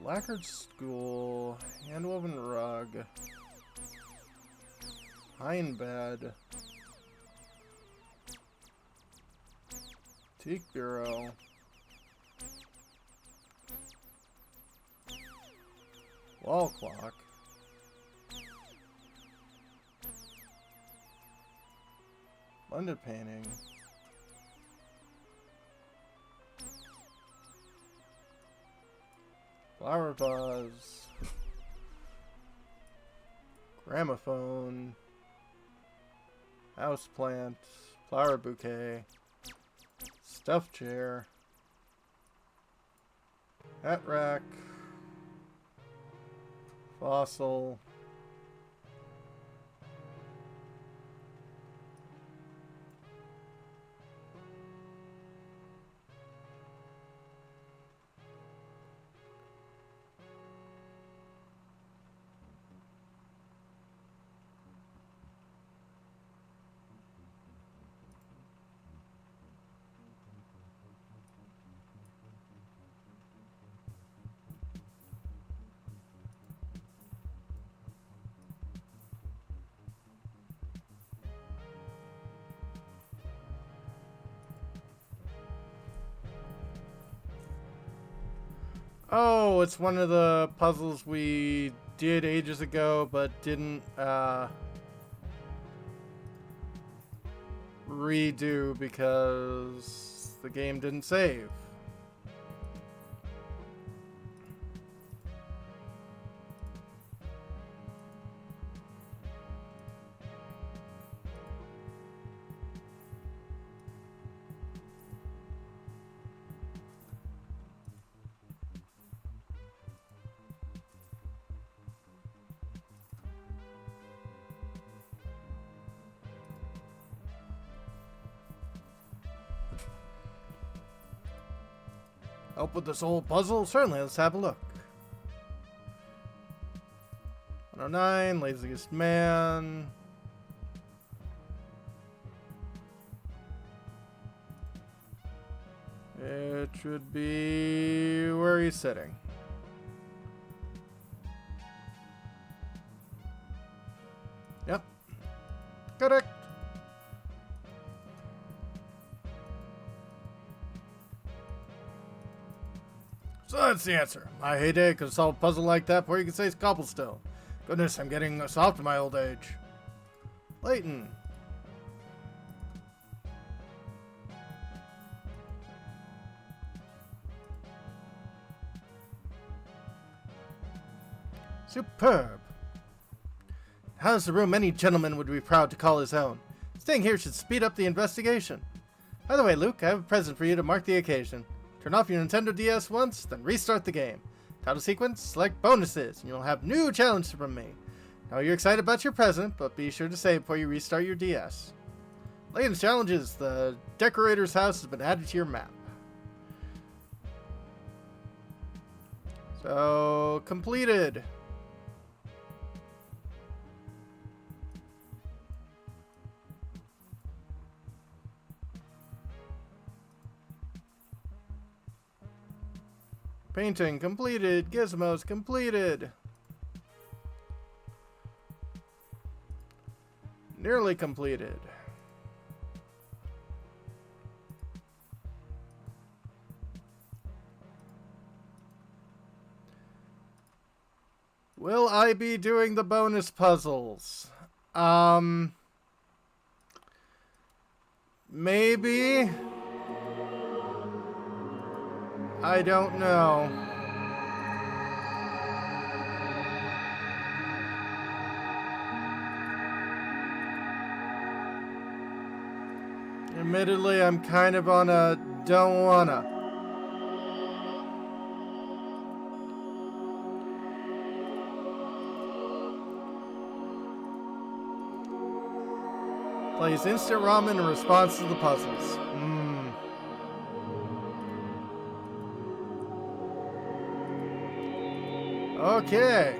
Lacquered school, handwoven rug, pine bed, teak bureau, wall clock, blended painting, flower vase, gramophone, house plant, flower bouquet, stuffed chair, hat rack, fossil, Oh, it's one of the puzzles we did ages ago, but didn't redo because the game didn't save. Help with this old puzzle? Certainly, let's have a look. 109, laziest man. It should be where he's sitting. Yep. Correct. So that's the answer. My heyday could solve a puzzle like that before you could say it's cobblestone. Goodness, I'm getting soft in my old age. Layton. Superb. How's the room any gentleman would be proud to call his own? Staying here should speed up the investigation. By the way, Luke, I have a present for you to mark the occasion. Turn off your Nintendo DS once, then restart the game. Title sequence, select bonuses, and you'll have new challenges from me. Now you're excited about your present, but be sure to save before you restart your DS. Layton's challenges, the decorator's house has been added to your map. So, completed. Painting completed. Gizmos completed. Nearly completed. Will I be doing the bonus puzzles? Maybe. I don't know. Admittedly, I'm kind of on a don't wanna. Plays instant ramen in response to the puzzles. Okay.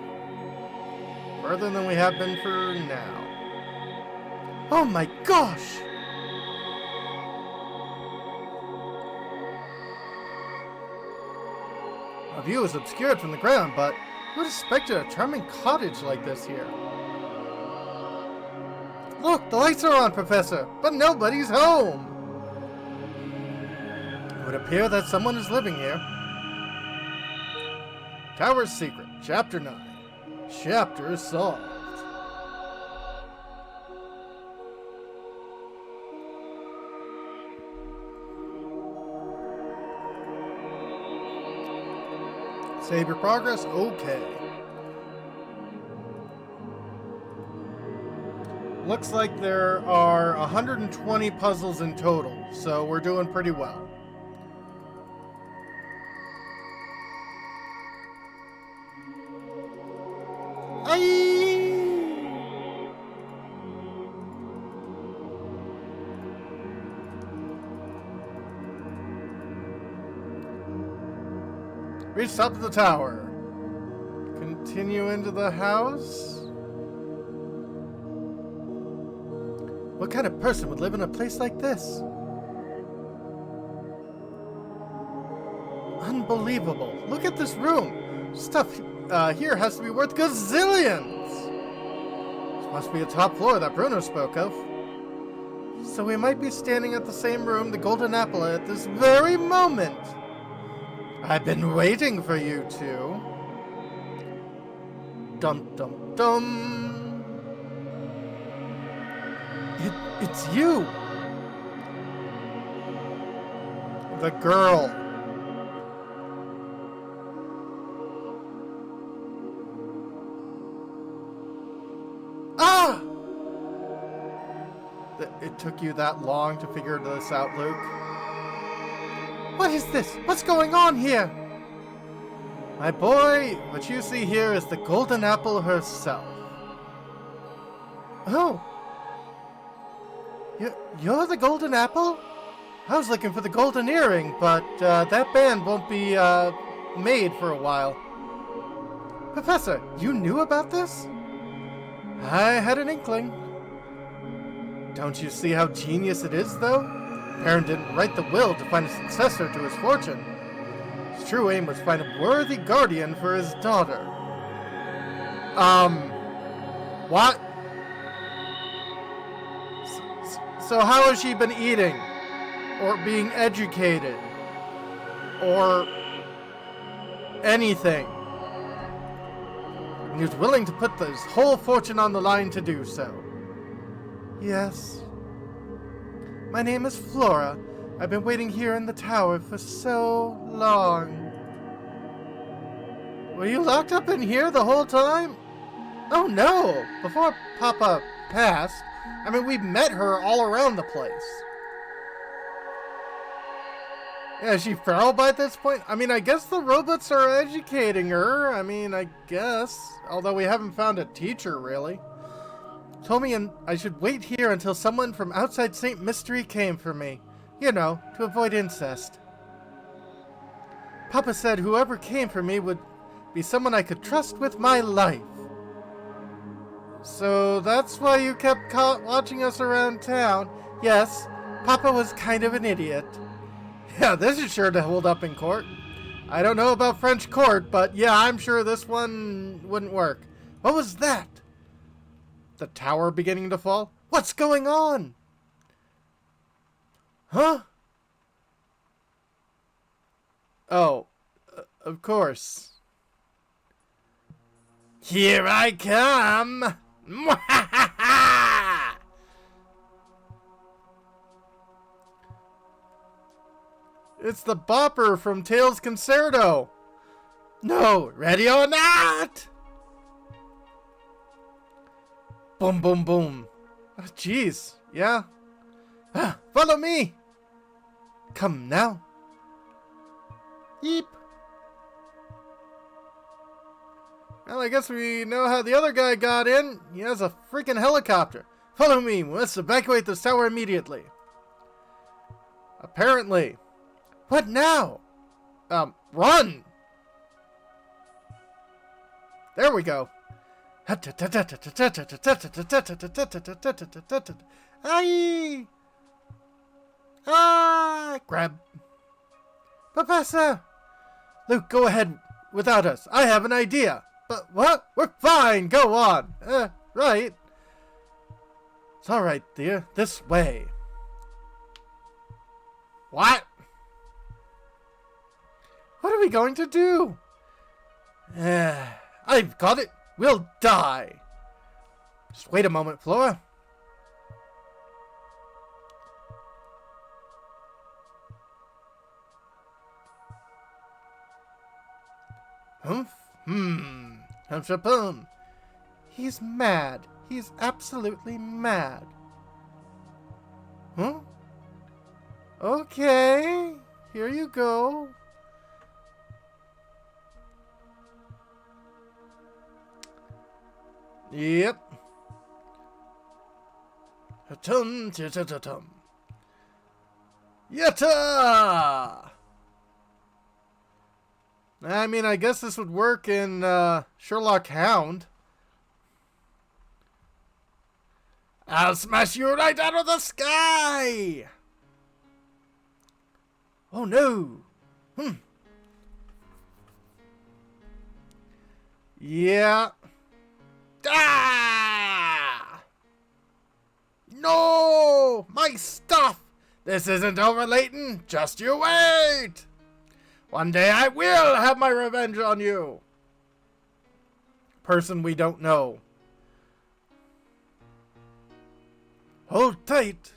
Further than we have been for now. Oh my gosh! Our view is obscured from the ground, but who would have expected a charming cottage like this here? Look, the lights are on, Professor, but nobody's home! It would appear that someone is living here. Tower's Secret, Chapter 9. Chapter solved. Save your progress? Okay. Looks like there are 120 puzzles in total, so we're doing pretty well. Reach top of the tower. Continue into the house. What kind of person would live in a place like this? Unbelievable. Look at this room. Stuff here has to be worth gazillions. This must be a top floor that Bruno spoke of. So we might be standing at the same room, the Golden Apple, at this very moment. I've been waiting for you two. Dum dum dum. It's you. The girl. Ah! It took you that long to figure this out, Luke? What is this? What's going on here? My boy, what you see here is the Golden Apple herself. Oh. You're the Golden Apple? I was looking for the golden earring, but that band won't be made for a while. Professor, you knew about this? I had an inkling. Don't you see how genius it is, though? Perrin didn't write the will to find a successor to his fortune. His true aim was to find a worthy guardian for his daughter. What? So how has she been eating? Or being educated? Or anything? And he was willing to put his whole fortune on the line to do so. Yes. My name is Flora. I've been waiting here in the tower for so long. Were you locked up in here the whole time? Oh no! Before Papa passed, I mean, we met her all around the place. Yeah, is she feral by this point? I mean, I guess the robots are educating her. I mean, I guess. Although we haven't found a teacher, really. Told me I should wait here until someone from outside St. Mysterie came for me. You know, to avoid incest. Papa said whoever came for me would be someone I could trust with my life. So that's why you kept watching us around town. Yes, Papa was kind of an idiot. Yeah, this is sure to hold up in court. I don't know about French court, but yeah, I'm sure this one wouldn't work. What was that? The tower beginning to fall? What's going on? Huh? Oh, of course. Here I come! It's the bopper from Tails Concerto. No, ready or not? Boom, boom, boom. Oh, jeez, yeah. Follow me. Come now. Yeep. Well, I guess we know how the other guy got in. He has a freaking helicopter. Follow me. We must evacuate this tower immediately. Apparently. What now? Run! There we go. Aye! Ah! Grab. Professor! Luke, go ahead without us. I have an idea. But what? We're fine. Go on. Right. It's all right, dear. This way. What? What are we going to do? I've got it. We'll die. Just wait a moment, Flora. Humph? Humph-a-boom. He's mad. He's absolutely mad. Huh? Okay. Here you go. Yep. Tum-tum-tum-tum. Yatta! I mean, I guess this would work in Sherlock Hound. I'll smash you right out of the sky! Oh no! Yeah. Ah! No! My stuff! This isn't over, Layton. Just you wait! One day I will have my revenge on you. Person we don't know. Hold tight.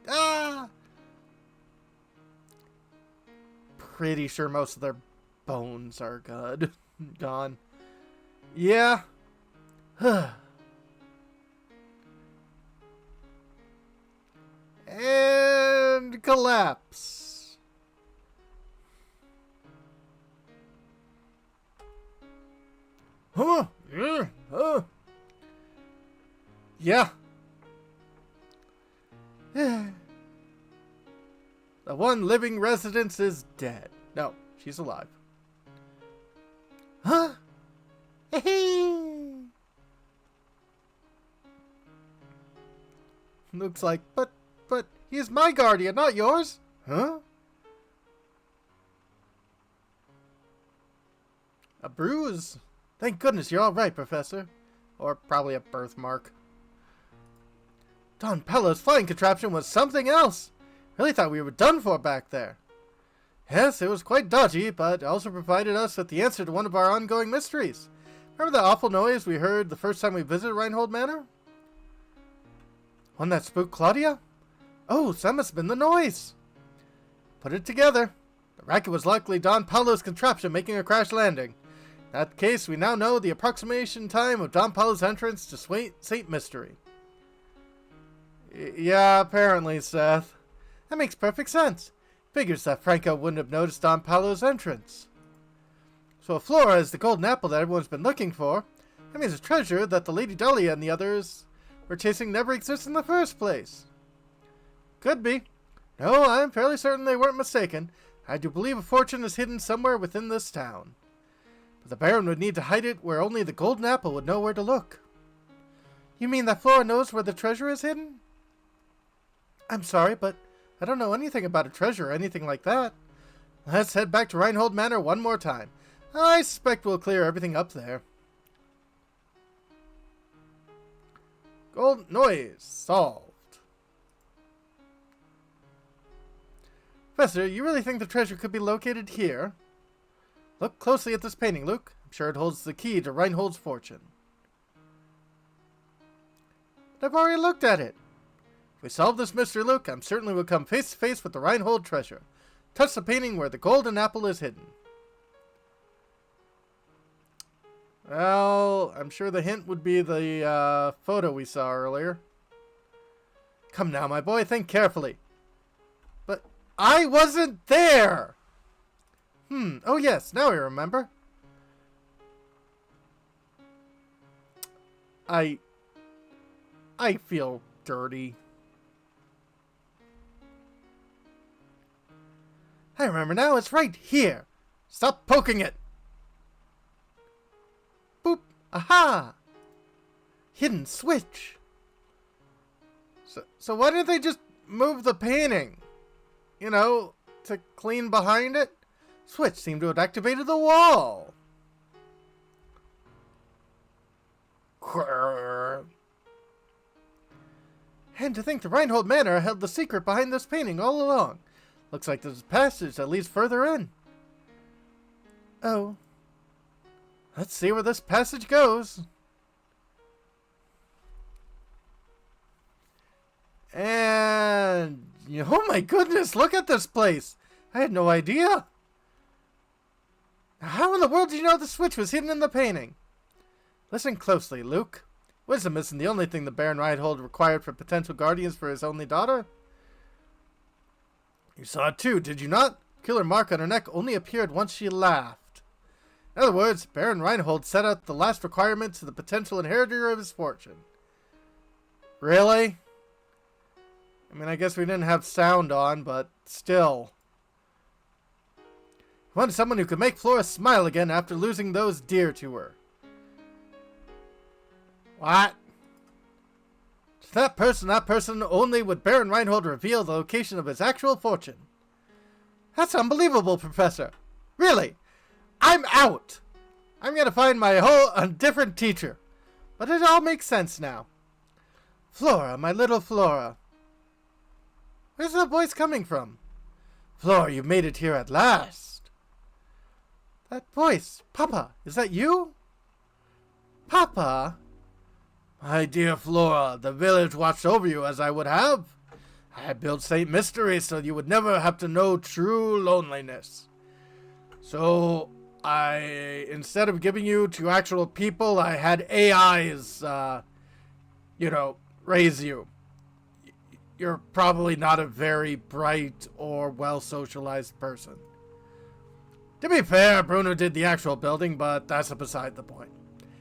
Ah! Pretty sure most of their bones are good. Gone. Yeah. And collapse. Yeah. The one living resident is dead. No, she's alive. Huh? Looks like, but he's my guardian, not yours. Huh? A bruise? Thank goodness you're all right, Professor. Or probably a birthmark. Don Pello's flying contraption was something else. Really thought we were done for back there. Yes, it was quite dodgy, but also provided us with the answer to one of our ongoing mysteries. Remember that awful noise we heard the first time we visited Reinhold Manor? One that spooked Claudia? Oh, so that must have been the noise. Put it together. The racket was likely Don Paolo's contraption making a crash landing. In that case, we now know the approximation time of Don Paolo's entrance to St. Mysterie. Yeah, apparently, Seth. That makes perfect sense. Figures that Franco wouldn't have noticed Don Paolo's entrance. So if Flora is the golden apple that everyone's been looking for, that means a treasure that the Lady Dahlia and the others were chasing never existed in the first place. Could be. No, I'm fairly certain they weren't mistaken. I do believe a fortune is hidden somewhere within this town. But the Baron would need to hide it where only the golden apple would know where to look. You mean that Flora knows where the treasure is hidden? I'm sorry, but I don't know anything about a treasure or anything like that. Let's head back to Reinhold Manor one more time. I suspect we'll clear everything up there. Gold noise solved. Professor, you really think the treasure could be located here? Look closely at this painting, Luke. I'm sure it holds the key to Reinhold's fortune. But I've already looked at it. If we solve this mystery, Luke, I'm certain we'll come face to face with the Reinhold treasure. Touch the painting where the golden apple is hidden. Well, I'm sure the hint would be the photo we saw earlier. Come now, my boy, think carefully. But I wasn't there! Oh yes, now I remember. I feel dirty. I remember now, it's right here. Stop poking it. Boop. Aha. Hidden switch. So why didn't they just move the painting? You know, to clean behind it? Switch seemed to have activated the wall. And to think the Reinhold Manor held the secret behind this painting all along. Looks like there's a passage that leads further in. Oh. Let's see where this passage goes. And... oh my goodness, look at this place. I had no idea. How in the world did you know the switch was hidden in the painting? Listen closely, Luke. Wisdom isn't the only thing the Baron Reinhold required for potential guardians for his only daughter. You saw it too, did you not? Killer mark on her neck only appeared once she laughed. In other words, Baron Reinhold set out the last requirement to the potential inheritor of his fortune. Really? I mean, I guess we didn't have sound on, but still. He wanted someone who could make Flora smile again after losing those dear to her. What? To that person only would Baron Reinhold reveal the location of his actual fortune. That's unbelievable, Professor. Really? I'm out. I'm gonna find a different teacher. But it all makes sense now. Flora, my little Flora. Where's the voice coming from? Flora, you made it here at last. That voice! Papa, is that you? Papa? My dear Flora, the village watched over you as I would have. I built St. Mysterie so you would never have to know true loneliness. So, instead of giving you to actual people, I had AIs, raise you. You're probably not a very bright or well-socialized person. To be fair, Bruno did the actual building, but that's beside the point.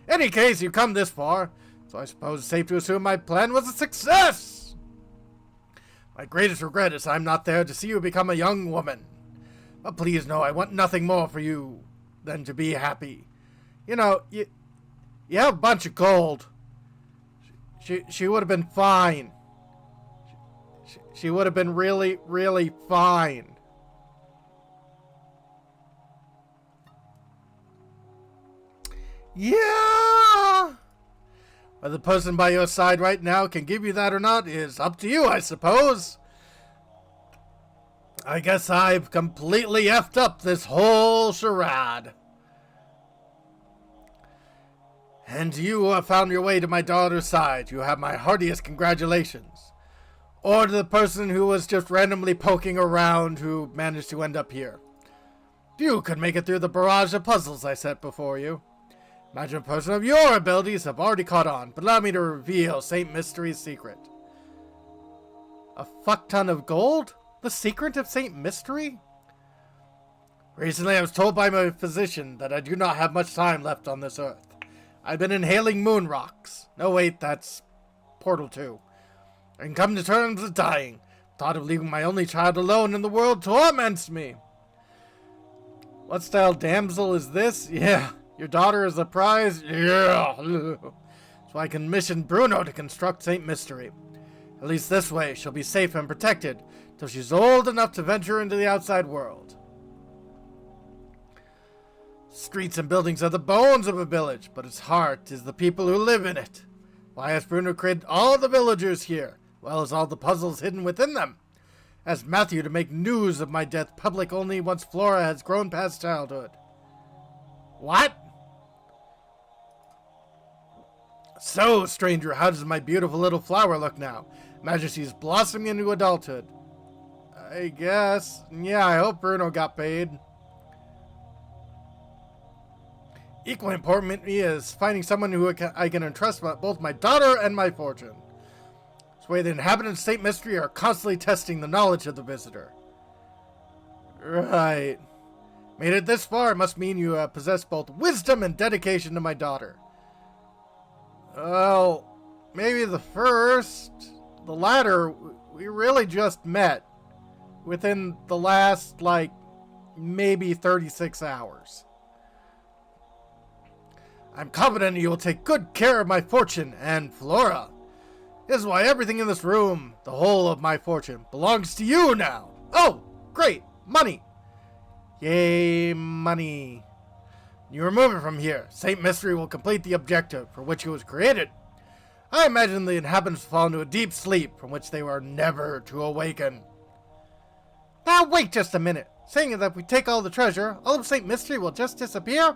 Any case, you've come this far, so I suppose it's safe to assume my plan was a success! My greatest regret is I'm not there to see you become a young woman. But please know I want nothing more for you than to be happy. You have a bunch of gold. She would have been fine. She would have been really, really fine. Yeah! Whether the person by your side right now can give you that or not is up to you, I suppose. I guess I've completely effed up this whole charade. And you who have found your way to my daughter's side, you have my heartiest congratulations. Or to the person who was just randomly poking around who managed to end up here. Few could make it through the barrage of puzzles I set before you. Imagine a person of your abilities have already caught on, but allow me to reveal St. Mysterie's secret. A fuck ton of gold? The secret of St. Mysterie? Recently I was told by my physician that I do not have much time left on this earth. I've been inhaling moon rocks. No wait, that's Portal 2. And come to terms with dying. Thought of leaving my only child alone in the world torments me. What style damsel is this? Yeah. Your daughter is the prize? Yeah. So I can mission Bruno to construct St. Mysterie. At least this way, she'll be safe and protected till she's old enough to venture into the outside world. Streets and buildings are the bones of a village, but its heart is the people who live in it. Why has Bruno created all the villagers here, as well as all the puzzles hidden within them? Asked Matthew to make news of my death public only once Flora has grown past childhood. What? So, stranger, how does my beautiful little flower look now? Imagine she's blossoming into adulthood. I guess. Yeah, I hope Bruno got paid. Equally important to me is finding someone who I can entrust both my daughter and my fortune. This way the inhabitants of St. Mysterie are constantly testing the knowledge of the visitor. Right. Made it this far, it must mean you possess both wisdom and dedication to my daughter. Well, maybe the first. The latter, we really just met within the last, maybe 36 hours. I'm confident you will take good care of my fortune and Flora. This is why everything in this room, the whole of my fortune, belongs to you now. Oh, great, money. Yay, money. You remove it from here. St. Mysterie will complete the objective for which it was created. I imagine the inhabitants will fall into a deep sleep from which they were never to awaken. Now wait just a minute. Saying that if we take all the treasure, all of St. Mysterie will just disappear?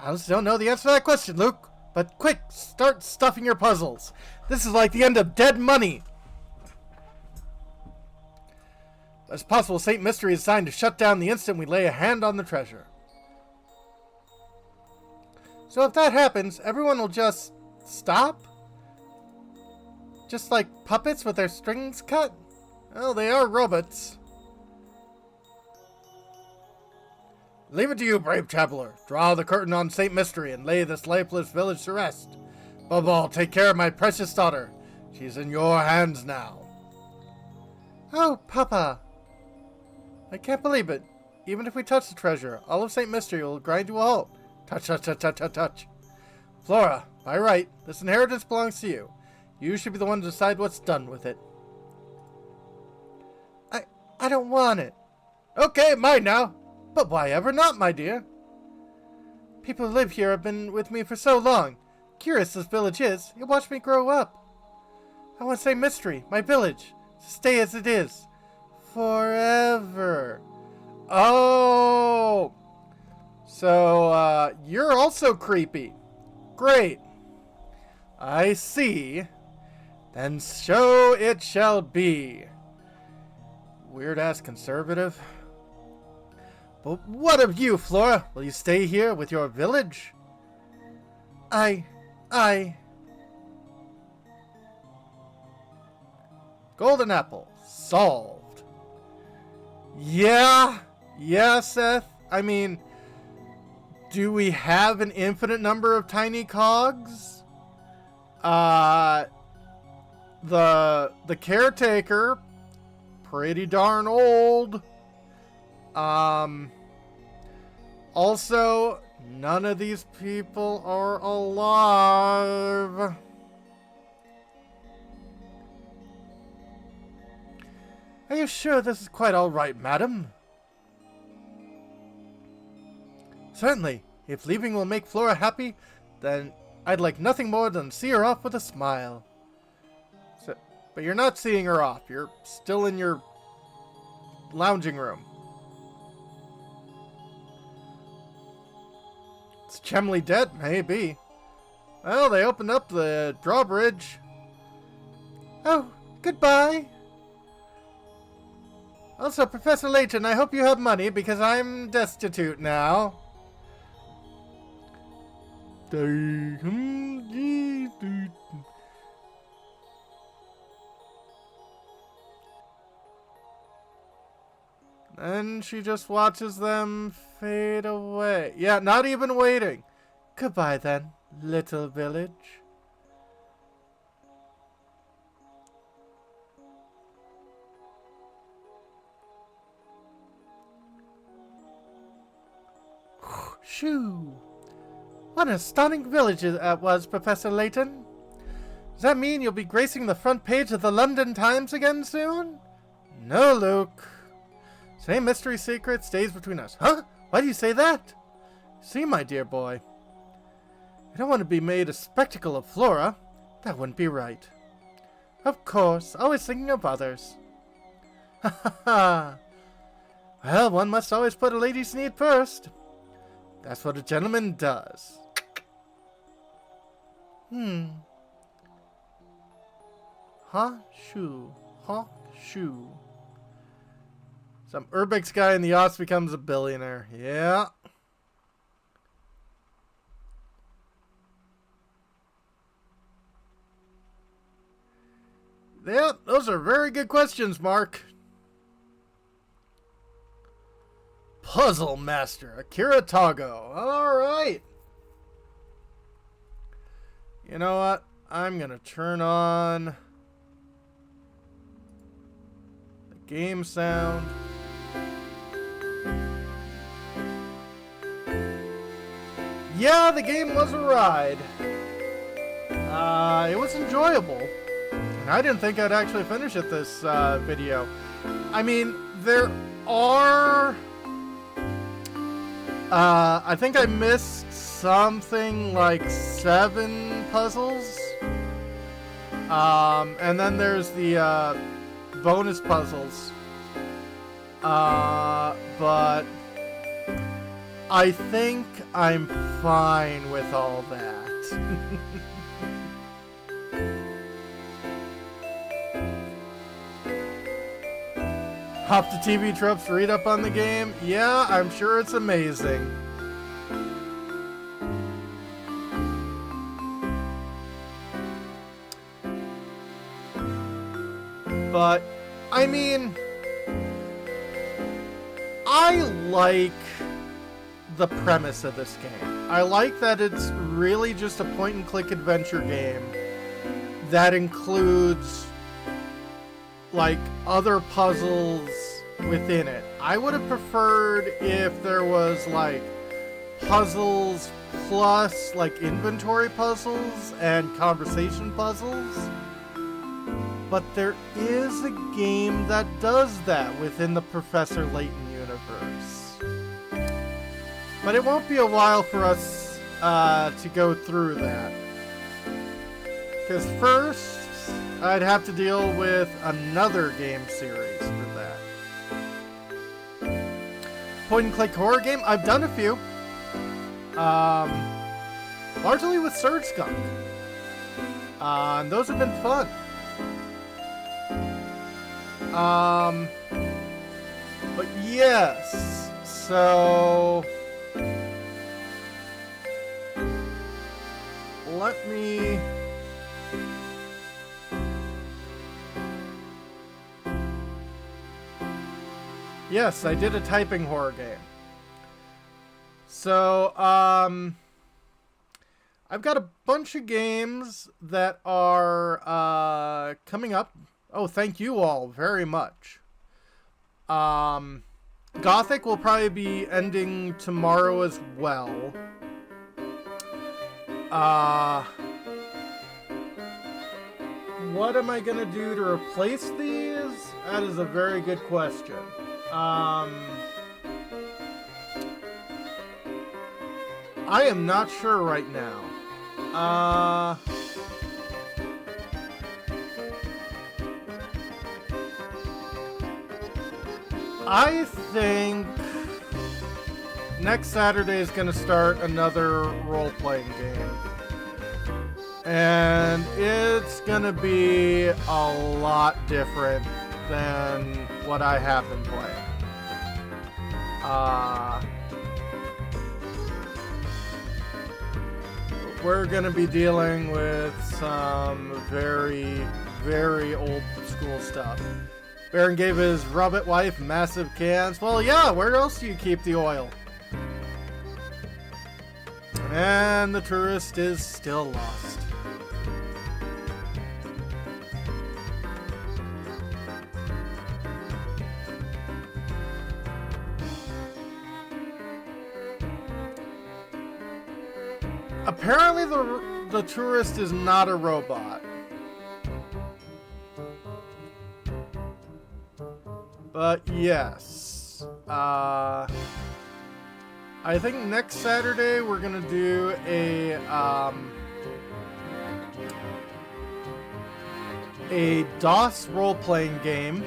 I just don't know the answer to that question, Luke. But quick, start stuffing your puzzles. This is like the end of Dead Money. It's possible St. Mysterie is designed to shut down the instant we lay a hand on the treasure. So if that happens, everyone will just stop? Just like puppets with their strings cut? Well, they are robots. Leave it to you, brave traveler. Draw the curtain on St. Mysterie and lay this lifeless village to rest. Above all, take care of my precious daughter. She's in your hands now. Oh, Papa. I can't believe it. Even if we touch the treasure, all of St. Mysterie will grind to a halt. Touch, touch, touch, touch, touch, touch. Flora, by right, this inheritance belongs to you. You should be the one to decide what's done with it. I don't want it. Okay, mine now. But why ever not, my dear? People who live here have been with me for so long. Curious this village is, it watched me grow up. I want St. Mysterie, my village, to stay as it is. Forever. Oh! So, you're also creepy. Great. I see. Then so it shall be. Weird-ass conservative. But what of you, Flora? Will you stay here with your village? I... Golden apple. Solved. Yeah, Seth. I mean, do we have an infinite number of tiny cogs? The caretaker, pretty darn old. Also, none of these people are alive. Are you sure this is quite all right, madam? Certainly. If leaving will make Flora happy, then I'd like nothing more than to see her off with a smile. So, but you're not seeing her off. You're still in your lounging room. Is Chemley dead? Maybe. Well, they opened up the drawbridge. Oh, goodbye. Also, Professor Layton, I hope you have money because I'm destitute now. And she just watches them fade away. Yeah, not even waiting. Goodbye then, little village. Shoo! What an stunning village it was, Professor Layton. Does that mean you'll be gracing the front page of the London Times again soon? No, Luke. Same mystery secret stays between us. Huh? Why do you say that? See, my dear boy, I don't want to be made a spectacle of Flora. That wouldn't be right. Of course, always thinking of others. Ha ha ha. Well, one must always put a lady's need first. That's what a gentleman does. Shoo. Shoo. Some Urbex guy in the Ops becomes a billionaire. Yeah. Yeah, those are very good questions, Mark. Puzzle Master, Akira Tago. Alright. You know what? I'm going to turn on the game sound. Yeah, the game was a ride. It was enjoyable. And I didn't think I'd actually finish it this video. I mean, there are... I think I missed something like 7 puzzles. And then there's the bonus puzzles. But I think I'm fine with all that. Hop to TV tropes, read up on the game. Yeah, I'm sure it's amazing. But, I mean, I like the premise of this game. I like that it's really just a point-and-click adventure game that includes, like, other puzzles within it. I would have preferred if there was, like, puzzles plus, like, inventory puzzles and conversation puzzles. But there is a game that does that within the Professor Layton universe. But it won't be a while for us to go through that. Because first, I'd have to deal with another game series for that. Point and click horror game? I've done a few. Largely with Surge Skunk. And those have been fun. But yes, so let me yes, I did a typing horror game. So, I've got a bunch of games that are coming up. Oh, thank you all very much. Gothic will probably be ending tomorrow as well. What am I gonna do to replace these? That is a very good question. I am not sure right now. I think next Saturday is going to start another role-playing game. And it's going to be a lot different than what I have been playing. We're going to be dealing with some very, very old school stuff. Baron gave his Rabbit wife massive cans. Well, yeah, where else do you keep the oil? And the tourist is still lost. Apparently the tourist is not a robot. But yes, I think next Saturday we're gonna do a DOS role-playing game.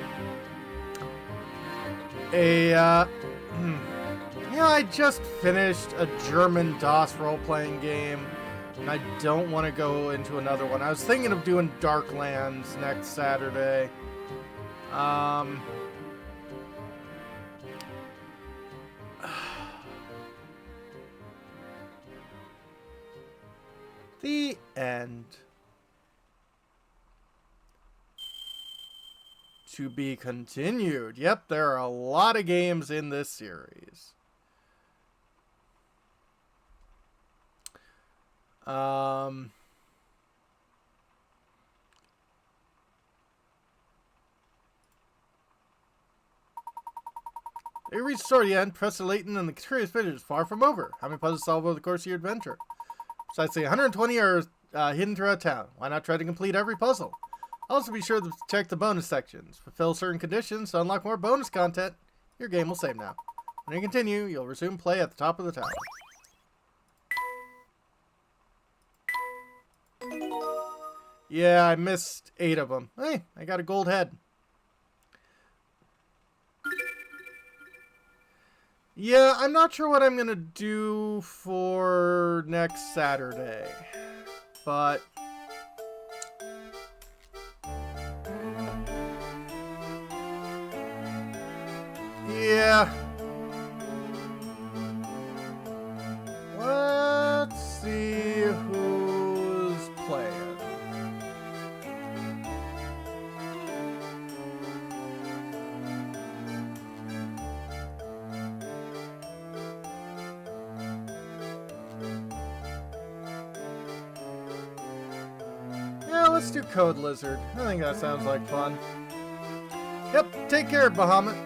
I just finished a German DOS role-playing game, and I don't want to go into another one. I was thinking of doing Darklands next Saturday. The end. To be continued. Yep, there are a lot of games in this series. You reach toward the end, press the Layton, and the curious finish is far from over. How many puzzles solve over the course of your adventure? So I'd say 120 are hidden throughout town. Why not try to complete every puzzle? Also be sure to check the bonus sections. Fulfill certain conditions to unlock more bonus content. Your game will save now. When you continue, you'll resume play at the top of the tower. Yeah, I missed 8 of them. Hey, I got a gold head. Yeah, I'm not sure what I'm gonna do for next Saturday, but yeah. Let's see who's playing. Yeah, let's do Code Lizard. I think that sounds like fun. Yep, take care, Bahamut.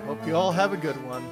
Hope you all have a good one.